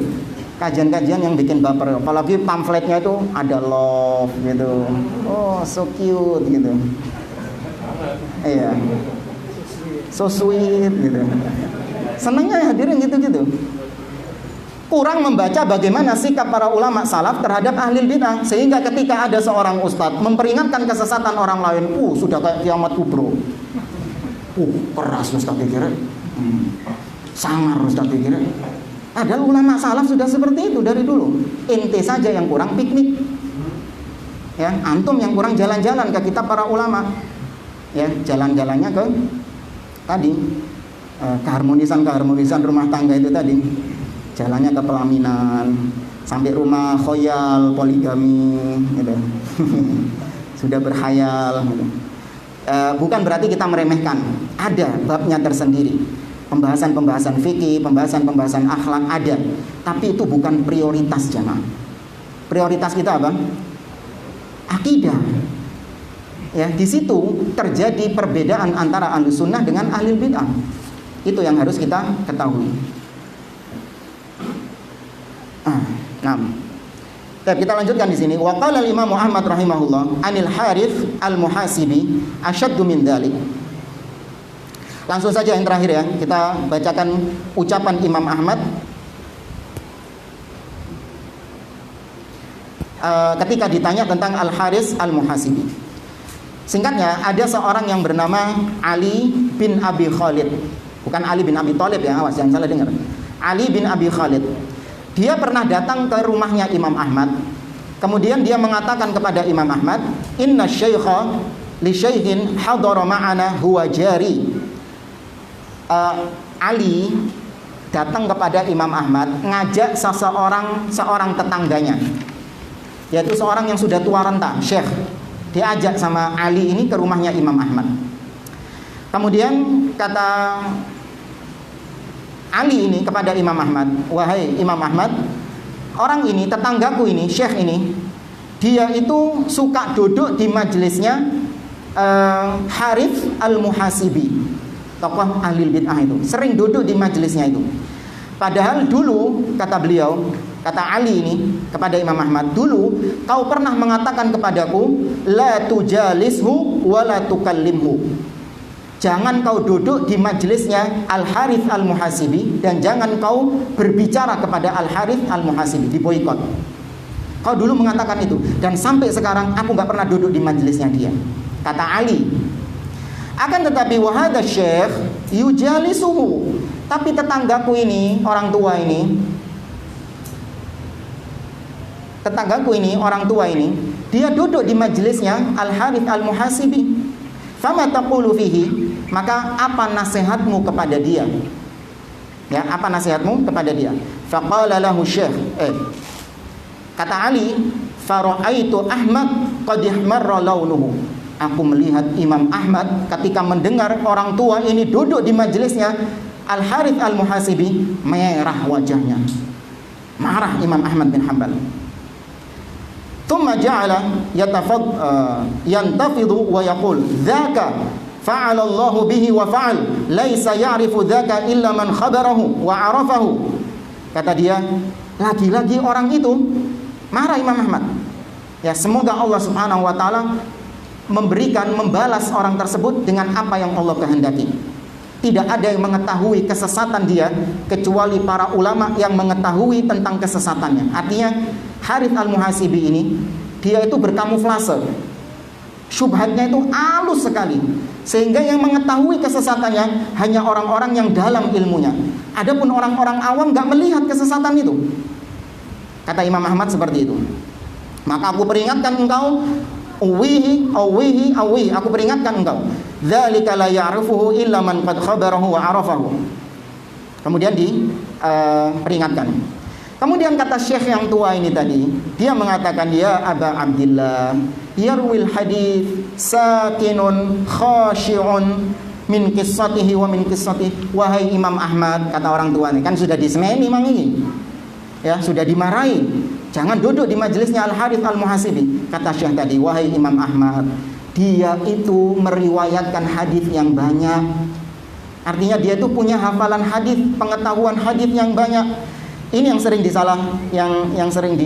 Kajian-kajian yang bikin baper, apalagi pamfletnya itu ada love gitu. Oh, so cute gitu. Iya. So sweet gitu. Senangnya hadirin gitu-gitu. Kurang membaca bagaimana sikap para ulama salaf terhadap ahli bid'ah, sehingga ketika ada seorang ustadz memperingatkan kesesatan orang lain, sudah kayak kiamat kubro. Keras ustadz pikir. Sangar ustadz pikir. Ada ulama salaf sudah seperti itu dari dulu. Ente saja yang kurang piknik, ya, antum yang kurang jalan-jalan ke kitab para ulama, ya, jalan-jalannya ke tadi keharmonisan rumah tangga itu tadi, jalannya ke pelaminan, sampai rumah khoyal, poligami, gitu. Sudah berkhayal, gitu. Bukan berarti kita meremehkan, ada babnya tersendiri. Pembahasan-pembahasan fikih, pembahasan-pembahasan akhlak ada, tapi itu bukan prioritas jamaah. Prioritas kita apa? Akidah. Ya, di situ terjadi perbedaan antara ahli sunnah dengan ahli bid'ah. Itu yang harus kita ketahui. Nah, kita lanjutkan di sini. Wa qala al-Imam Muhammad rahimahullah anil Harith al-Muhasibi asyaddu min dzalik. Langsung saja yang terakhir ya, kita bacakan ucapan Imam Ahmad ketika ditanya tentang Al-Haris Al-Muhasibi. Singkatnya, ada seorang yang bernama Ali bin Abi Khalid. Bukan Ali bin Abi Thalib ya, awas jangan salah dengar. Ali bin Abi Khalid. Dia pernah datang ke rumahnya Imam Ahmad. Kemudian dia mengatakan kepada Imam Ahmad, "Inna syaikha li syaihin hadara ma'ana huwa jari." Ali datang kepada Imam Ahmad, ngajak seorang tetangganya, yaitu seorang yang sudah tua renta, syekh. Diajak sama Ali ini ke rumahnya Imam Ahmad. Kemudian kata Ali ini kepada Imam Ahmad, "Wahai Imam Ahmad, orang ini, tetanggaku ini, syekh ini, dia itu suka duduk di majelisnya Harith Al-Muhasibi, tokoh ahli bid'ah itu, sering duduk di majelisnya itu. Padahal dulu," kata beliau, kata Ali ini kepada Imam Ahmad, "Dulu kau pernah mengatakan kepadaku, la tujalishu wa la tukallimhu." Jangan kau duduk di majelisnya Al-Harith Al-Muhasibi dan jangan kau berbicara kepada Al-Harith Al-Muhasibi, diboikot. Kau dulu mengatakan itu, dan sampai sekarang aku gak pernah duduk di majelisnya dia, kata Ali. Akan tetapi wahada syekh yujalisuhu, tapi tetanggaku ini, orang tua ini, tetanggaku ini, orang tua ini, dia duduk di majelisnya Al-Harith Al-Muhasibi. Fama taqulu fihi, maka apa nasihatmu kepada dia? Ya, apa nasihatmu kepada dia? Faqala lahu syekh, kata Ali, fara'aitu Ahmad qad ihmarra launuhu. Aku melihat Imam Ahmad ketika mendengar orang tua ini duduk di majelisnya Al-Harith Al-Muhasibi, merah wajahnya. Marah Imam Ahmad bin Hanbal. Thumma ja'ala yantafidu wa yaqul dzaka fa'ala Allah bihi wa fa'al laisa ya'rifu dzaka illa man khabarahu wa 'arafahu. Kata dia, lagi-lagi orang itu marah Imam Ahmad. Ya, semoga Allah Subhanahu wa taala membalas orang tersebut dengan apa yang Allah kehendaki. Tidak ada yang mengetahui kesesatan dia kecuali para ulama yang mengetahui tentang kesesatannya. Artinya Harith Al-Muhasibi ini, dia itu berkamuflase. Syubhatnya itu halus sekali, sehingga yang mengetahui kesesatannya hanya orang-orang yang dalam ilmunya. Adapun orang-orang awam gak melihat kesesatan itu. Kata Imam Ahmad seperti itu. Maka aku peringatkan engkau, awihi, aku peringatkan engkau. Dzalika la ya'rifuhu illa man qad khabarahu wa 'arafahu. Kemudian diperingatkan. Kemudian kata syekh yang tua ini tadi, dia mengatakan, ya Aba Abdillah, yarwil hadith sakinun khashi'un min qissatihi wa min qissatihi. Wahai Imam Ahmad, kata orang tua ini, kan sudah disemeni Imam ini. Ya, sudah dimarahi. Jangan duduk di majelisnya Al-Harith Al-Muhasibi. Kata syekh tadi, wahai Imam Ahmad, dia itu meriwayatkan hadis yang banyak. Artinya dia itu punya hafalan hadis, pengetahuan hadis yang banyak. Ini yang sering yang sering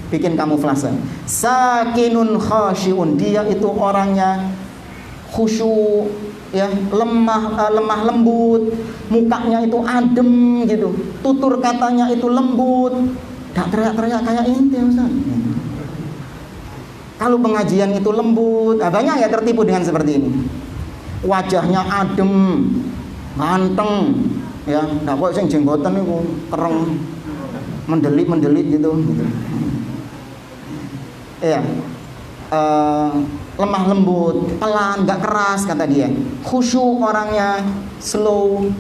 bikin kamuflase. Sakinun khashiun, dia itu orangnya khusyuk, ya, lemah lembut, mukanya itu adem gitu, tutur katanya itu lembut, tak teriak-teriak kayak ente, Ustaz. Kalau pengajian itu lembut, banyak ya tertipu dengan seperti ini. Wajahnya adem, ganteng, ya, ndak kok sing jenggoten niku kereng mendelit gitu. Ya. Lemah lembut, pelan, enggak keras kata dia. Khusyuk orangnya, slow.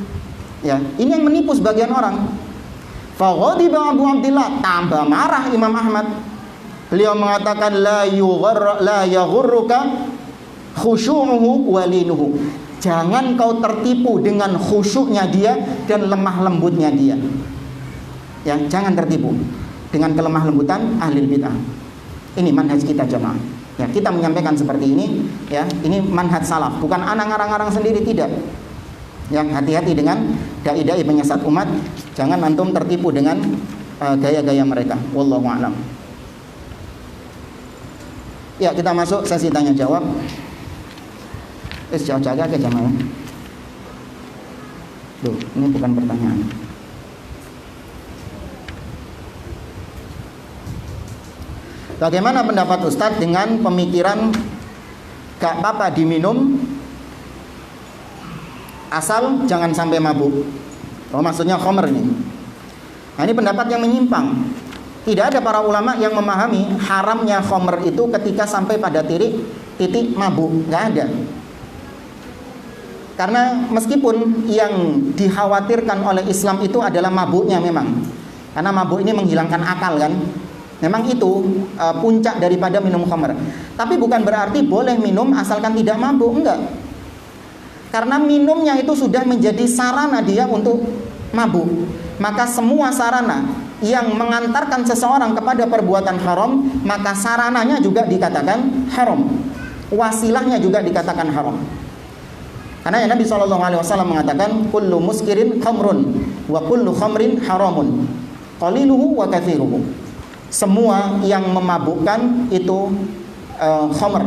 Ya, ini yang menipu sebagian orang. Fa ghadiba Abu Abdillah, tambah marah Imam Ahmad. Beliau mengatakan la yaghurruka khusyu'uhu walinuhu. Jangan kau tertipu dengan khusyuknya dia dan lemah lembutnya dia. Ya, jangan tertipu dengan kelemah lembutan ahli bid'ah. Ini manhaj kita jamaah. Ya, kita menyampaikan seperti ini, ya. Ini manhaj salaf, bukan anak ngarang-ngarang sendiri, tidak. Ya, hati-hati dengan dai-dai penyesat umat. Jangan antum tertipu dengan gaya-gaya mereka. Wallahu a'lam. Ya, kita masuk sesi tanya jawab. Jauh jaga ke jamaah. Duh, ini bukan pertanyaan. Bagaimana pendapat Ustadz dengan pemikiran gak apa-apa diminum asal jangan sampai mabuk? Oh, maksudnya khamr ini. Nah, ini pendapat yang menyimpang. Tidak ada para ulama yang memahami haramnya khamr itu ketika sampai pada titik mabuk, nggak ada. Karena meskipun yang dikhawatirkan oleh Islam itu adalah mabuknya memang, karena mabuk ini menghilangkan akal kan, memang itu puncak daripada minum khamr. Tapi bukan berarti boleh minum asalkan tidak mabuk, enggak. Karena minumnya itu sudah menjadi sarana dia untuk mabuk. Maka semua sarana yang mengantarkan seseorang kepada perbuatan haram, maka sarananya juga dikatakan haram, wasilahnya juga dikatakan haram. Karena Nabi SAW mengatakan kullu muskirin khamrun wa kullu khamrin haramun qaliluhu wa kathiruhu. Semua yang memabukkan itu khamr,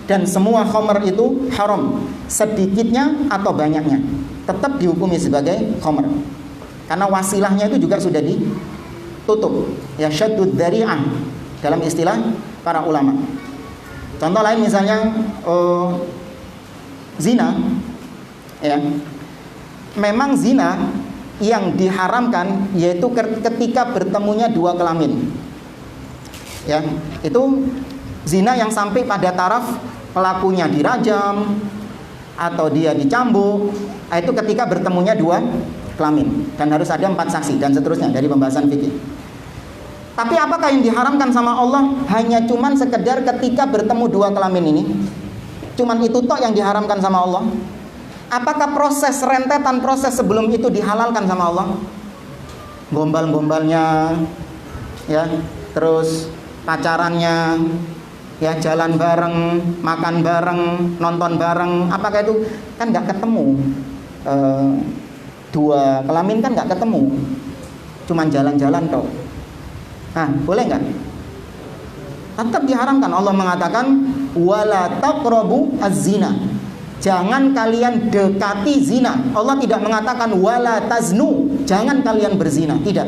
dan semua khamr itu haram, sedikitnya atau banyaknya tetap dihukumi sebagai khamr. Karena wasilahnya itu juga sudah ditutup, ya, syaddud dzari'ah dalam istilah para ulama. Contoh lain misalnya zina, ya, memang zina yang diharamkan yaitu ketika bertemunya dua kelamin. Ya, itu zina yang sampai pada taraf pelakunya dirajam atau dia dicambuk. Itu ketika bertemunya dua kelamin dan harus ada 4 saksi dan seterusnya dari pembahasan fikih. Tapi apakah yang diharamkan sama Allah hanya cuman sekedar ketika bertemu dua kelamin ini? Cuman itu tok yang diharamkan sama Allah? Apakah proses rentetan proses sebelum itu dihalalkan sama Allah? Gombal-gombalnya, ya, terus pacarannya, ya, jalan bareng, makan bareng, nonton bareng, apakah itu kan nggak ketemu? Dua kelamin kan nggak ketemu, cuman jalan-jalan toh. Nah, boleh nggak? Tetap diharamkan. Allah mengatakan wala taqrabu az-zina. Jangan kalian dekati zina. Allah tidak mengatakan wala taznu, jangan kalian berzina, tidak.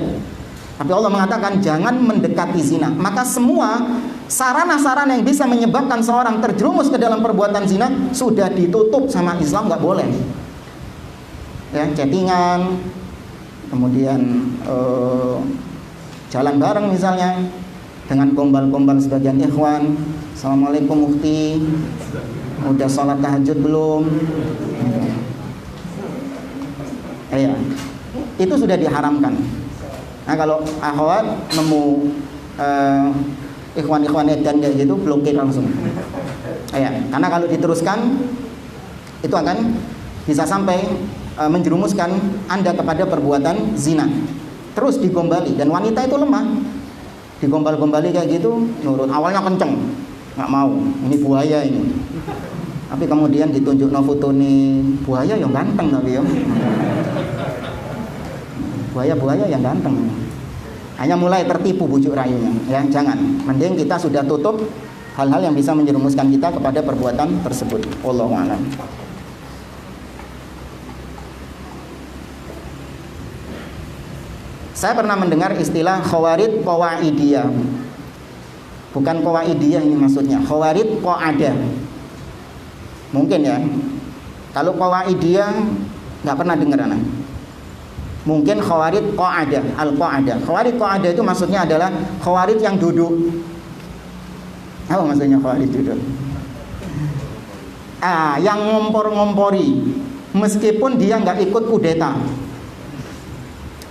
Tapi Allah mengatakan jangan mendekati zina. Maka semua sarana-sarana yang bisa menyebabkan seorang terjerumus ke dalam perbuatan zina sudah ditutup sama Islam, nggak boleh. Ya, chattingan, kemudian jalan bareng misalnya dengan gombal-gombal sebagian ikhwan. Assalamualaikum ukti, udah sholat tahajud belum? Ya, itu sudah diharamkan. Nah, kalau akhwat nemu ikhwan-ikhwan edan kayak gitu, blokir langsung. Ya, karena kalau diteruskan itu akan bisa sampai menjerumuskan Anda kepada perbuatan zina. Terus digombali, dan wanita itu lemah. Digombal-gombali kayak gitu, nurut. Awalnya kenceng, nggak mau. Ini buaya ini. Tapi kemudian ditunjuk foto nih buaya yang ganteng tapi ya. Buaya-buaya yang ganteng. Hanya mulai tertipu bujuk rayunya, ya, jangan. Mending kita sudah tutup hal-hal yang bisa menjerumuskan kita kepada perbuatan tersebut. Wallahu a'lam. Saya pernah mendengar istilah khawarid qawaidiyah. Bukan qawaidiyah ini maksudnya, khawarid qa'adah. Mungkin ya. Kalau qawaidiyah nggak pernah dengar anak. Mungkin khawarid qa'adah, al-qa'adah. Khawarid qa'adah itu maksudnya adalah khawarid yang duduk. Apa maksudnya khawarid duduk? Yang ngompor-ngompori meskipun dia nggak ikut kudeta.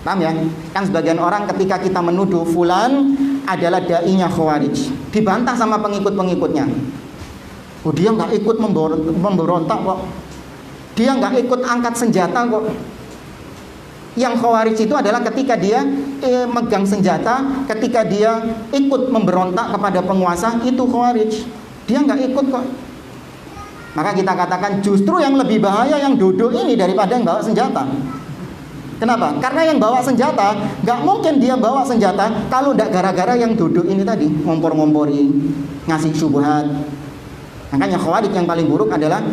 Paham ya? Kan sebagian orang ketika kita menuduh fulan adalah da'inya khawarij, dibantah sama pengikut-pengikutnya. Oh, dia nggak ikut memberontak kok. Dia nggak ikut angkat senjata kok. Yang khawarij itu adalah ketika dia megang senjata, ketika dia ikut memberontak kepada penguasa, itu khawarij. Dia nggak ikut kok. Maka kita katakan justru yang lebih bahaya yang duduk ini daripada yang bawa senjata. Kenapa? Karena yang bawa senjata nggak mungkin dia bawa senjata kalau tidak gara-gara yang duduk ini tadi ngompor-ngompori, ngasih syubhat. Makanya khawarij yang paling buruk adalah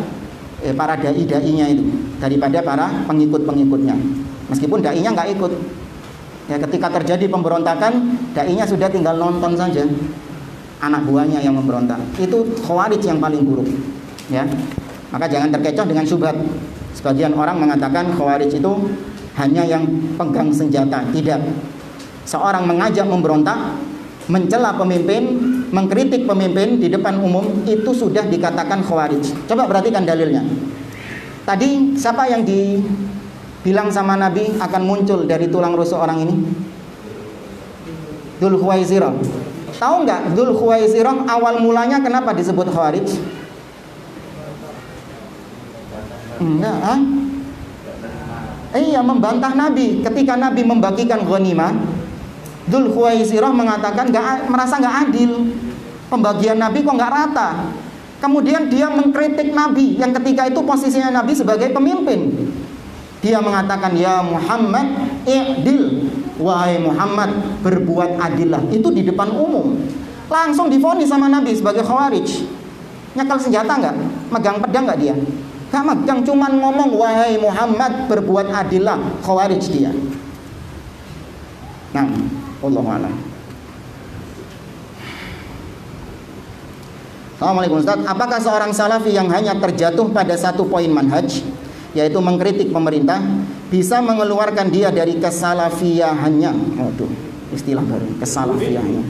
para dai-dainya itu daripada para pengikut-pengikutnya. Meskipun dai-nya nggak ikut. Ya, ketika terjadi pemberontakan, dai-nya sudah tinggal nonton saja. Anak buahnya yang memberontak. Itu khawarij yang paling buruk. Ya. Maka jangan terkecoh dengan syubhat. Sebagian orang mengatakan khawarij itu hanya yang pegang senjata. Tidak. Seorang mengajak memberontak, mencela pemimpin, mengkritik pemimpin di depan umum, itu sudah dikatakan khawarij. Coba perhatikan dalilnya. Tadi siapa yang dibilang sama Nabi akan muncul dari tulang rusuk orang ini? Dzul Khuwaisirah. Tahu nggak Dzul Khuwaisirah awal mulanya kenapa disebut khawarij? Enggak, Iya, membantah Nabi. Ketika Nabi membagikan ghanimah, Dzul Khuwaisirah mengatakan merasa nggak adil. Pembagian Nabi kok nggak rata. Kemudian dia mengkritik Nabi yang ketika itu posisinya Nabi sebagai pemimpin. Dia mengatakan, ya Muhammad i'dil, wahai Muhammad berbuat adillah. Itu di depan umum. Langsung divonis sama Nabi sebagai khawarij. Nyakal senjata nggak? Megang pedang nggak dia? Gak megang, cuman ngomong wahai Muhammad berbuat adillah, khawarij dia. Nah, Allahu a'lam. Assalamualaikum Ustaz. Apakah seorang salafi yang hanya terjatuh pada satu poin manhaj, yaitu mengkritik pemerintah, bisa mengeluarkan dia dari kesalafiyahannya? Waduh, istilah baru, kesalafiyahannya.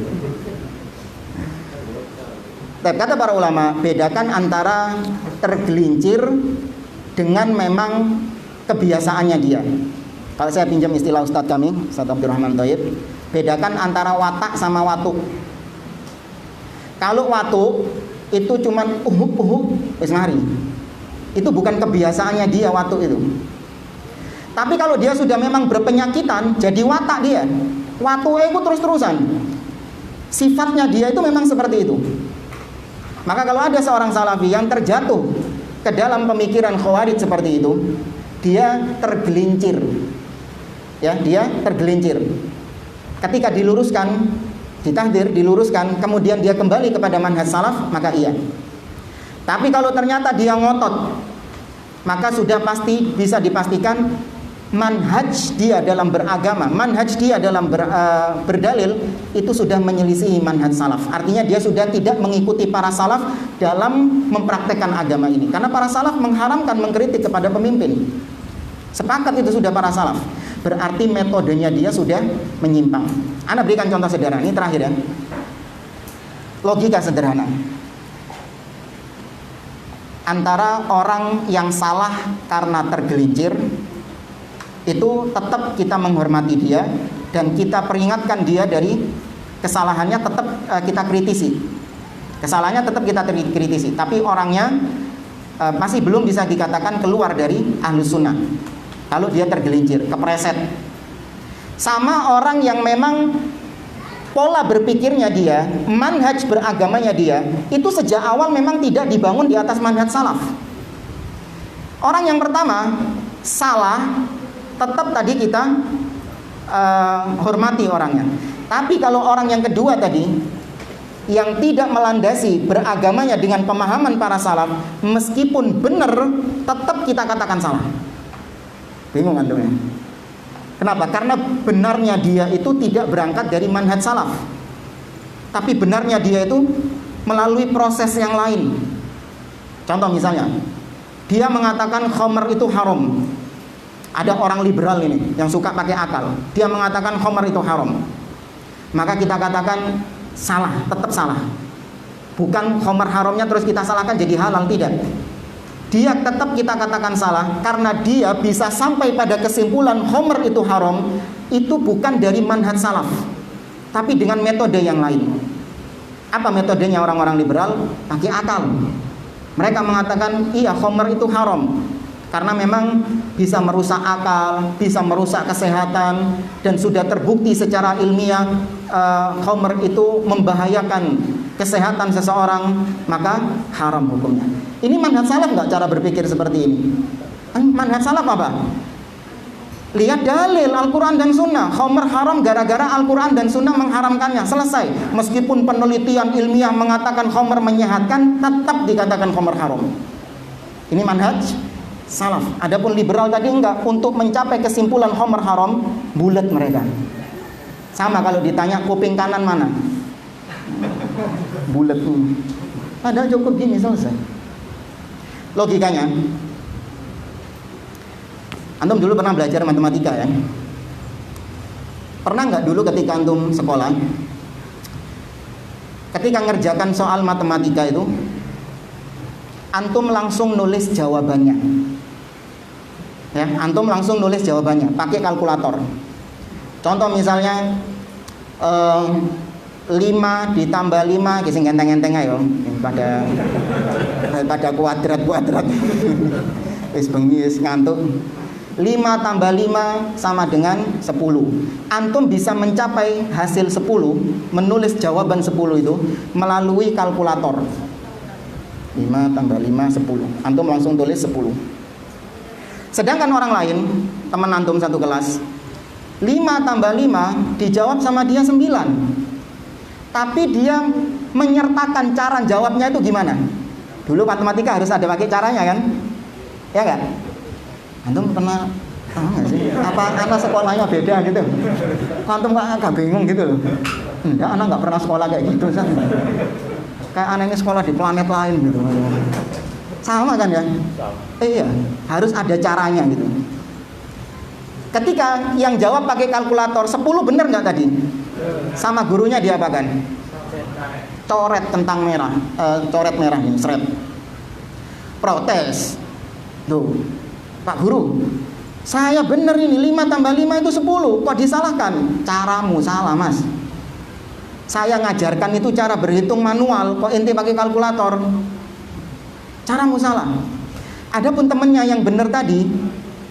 Tapi kata para ulama, bedakan antara tergelincir dengan memang kebiasaannya dia. Kalau saya pinjam istilah Ustadz kami, Ustadz Abdurrahman Thayyib, bedakan antara watak sama watuk. Kalau watuk itu cuman wis mari. Itu bukan kebiasaannya dia watuk itu. Tapi kalau dia sudah memang berpenyakitan, jadi watak dia. Watuknya itu terus-terusan. Sifatnya dia itu memang seperti itu. Maka kalau ada seorang salafi yang terjatuh ke dalam pemikiran khawarij seperti itu, dia tergelincir. Ya, dia tergelincir. Ketika diluruskan, ditahdir, diluruskan, kemudian dia kembali kepada manhaj salaf, maka iya. Tapi kalau ternyata dia ngotot, maka sudah pasti bisa dipastikan manhaj dia dalam beragama, manhaj dia dalam berdalil itu sudah menyelisihi manhaj salaf. Artinya dia sudah tidak mengikuti para salaf dalam mempraktekkan agama ini. Karena para salaf mengharamkan mengkritik kepada pemimpin. Sepakat itu sudah para salaf. Berarti metodenya dia sudah menyimpang. Ana berikan contoh sederhana, ini terakhir ya. Logika sederhana. Antara orang yang salah karena tergelincir, itu tetap kita menghormati dia dan kita peringatkan dia dari kesalahannya, tetap kita kritisi. Kesalahannya tetap kita kritisi, tapi orangnya masih belum bisa dikatakan keluar dari ahlus sunnah. Kalau dia tergelincir, kepreset. Sama orang yang memang pola berpikirnya dia, manhaj beragamanya dia, itu sejak awal memang tidak dibangun di atas manhaj salaf. Orang yang pertama salah, tetap tadi kita hormati orangnya. Tapi kalau orang yang kedua tadi, yang tidak melandasi beragamanya dengan pemahaman para salaf, meskipun benar, tetap kita katakan salah. Bingung antum ya? Kenapa? Karena benarnya dia itu tidak berangkat dari manhaj salaf, tapi benarnya dia itu melalui proses yang lain. Contoh misalnya, dia mengatakan khamr itu haram. Ada orang liberal ini yang suka pakai akal. Dia mengatakan khamr itu haram. Maka kita katakan salah, tetap salah. Bukan khamr haramnya terus kita salahkan jadi halal, tidak. Dia tetap kita katakan salah karena dia bisa sampai pada kesimpulan khamr itu haram itu bukan dari manhaj salaf, tapi dengan metode yang lain. Apa metodenya orang-orang liberal? Pakai akal. Mereka mengatakan iya khamr itu haram karena memang bisa merusak akal, bisa merusak kesehatan, dan sudah terbukti secara ilmiah khamr itu membahayakan kesehatan seseorang, maka haram hukumnya. Ini manhaj salaf nggak cara berpikir seperti ini? Manhaj salaf apa? Lihat dalil Al-Quran dan Sunnah. Khamr haram gara-gara Al-Quran dan Sunnah mengharamkannya. Selesai. Meskipun penelitian ilmiah mengatakan khamr menyehatkan, tetap dikatakan khamr haram. Ini manhaj salaf. Adapun liberal tadi enggak. Untuk mencapai kesimpulan khamr haram, bulat mereka. Sama kalau ditanya kuping kanan mana, bulat. Padahal cukup gini selesai. Logikanya, antum dulu pernah belajar matematika ya? Pernah nggak dulu ketika antum sekolah, ketika ngerjakan soal matematika itu, antum langsung nulis jawabannya, ya? Antum langsung nulis jawabannya, pakai kalkulator. Contoh misalnya 5 ditambah 5 kisah genteng-genteng ayo pada kuadrat wis bengi wis ngantuk. 5 tambah 5 sama dengan 10. Antum bisa mencapai hasil 10, menulis jawaban 10 itu melalui kalkulator. 5 tambah 5 10. Antum langsung tulis 10. Sedangkan orang lain, teman antum satu kelas, 5 tambah 5 dijawab sama dia 9. Tapi dia menyertakan cara jawabnya itu gimana? Dulu matematika harus ada pakai caranya kan? Ya enggak? Antum pernah nggak sih? Apa anak sekolahnya beda gitu? Antum agak bingung gitu loh. Enggak, anak nggak pernah sekolah kayak gitu kan? Kayak anak ini sekolah di planet lain gitu. Sama kan ya? Iya, harus ada caranya gitu. Ketika yang jawab pakai kalkulator 10 benar nggak tadi? Sama gurunya diapakan? coret kentang merah, coret merah ini, seret. Protes. Tuh, Pak Guru, saya bener ini 5 tambah 5 itu 10, kok disalahkan? Caramu salah, Mas. Saya ngajarkan itu cara berhitung manual, kok ente pakai kalkulator. Caramu salah. Adapun temennya yang bener tadi,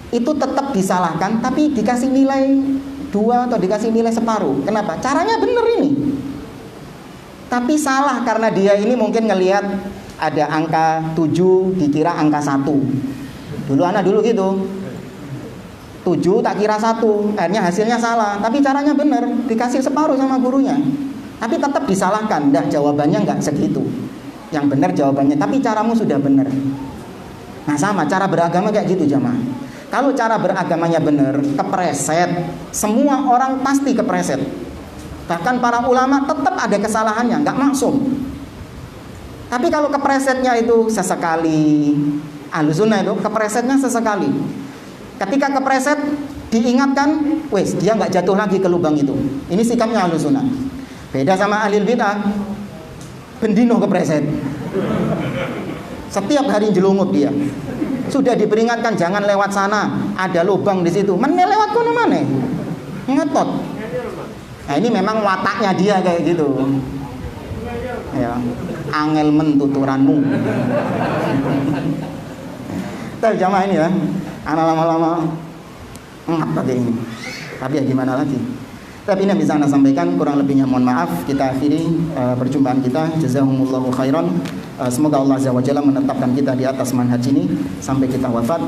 itu tetap disalahkan, tapi dikasih nilai 2 atau dikasih nilai separuh. Kenapa? Caranya bener ini. Tapi salah karena dia ini mungkin ngelihat ada angka 7 dikira angka 1. Dulu anak dulu gitu. 7 tak kira 1, akhirnya hasilnya salah. Tapi caranya bener, dikasih separuh sama gurunya. Tapi tetap disalahkan, enggak, jawabannya enggak segitu. Yang benar jawabannya, tapi caramu sudah benar. Nah sama, cara beragama kayak gitu jamaah. Kalau cara beragamanya benar, kepreset, semua orang pasti kepreset. Bahkan para ulama tetap ada kesalahannya, enggak maksum. Tapi kalau kepresetnya itu sesekali, Ahlussunnah itu kepresetnya sesekali. Ketika kepreset diingatkan, wes dia enggak jatuh lagi ke lubang itu. Ini sikapnya Ahlussunnah. Beda sama ahli bid'ah, bendino kepreset. Setiap hari jelungup dia. Sudah diperingatkan jangan lewat sana, ada lubang di situ. Mana lewat kono mana? Ngotot. Nah ini memang wataknya dia kayak gitu. Ya, angel mentuturanmu. Tapi jamaah ini ya, anak lama-lama ngap pakai ini. Tapi ya gimana lagi? Tapi ini yang bisa Anda sampaikan, kurang lebihnya mohon maaf. Kita akhiri perjumpaan kita. Jazakumullahu khairan. Semoga Allah Azza wa Jalla menetapkan kita di atas manhaj ini sampai kita wafat.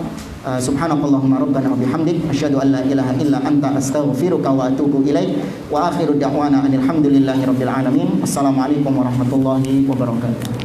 Subhanakallahumma rabbana wa bihamdik asyhadu an la ilaha illa anta astaghfiruka wa atubu ilaik. Wa akhiru da'wana alhamdulillahi rabbil alamin. Assalamualaikum warahmatullahi wabarakatuh.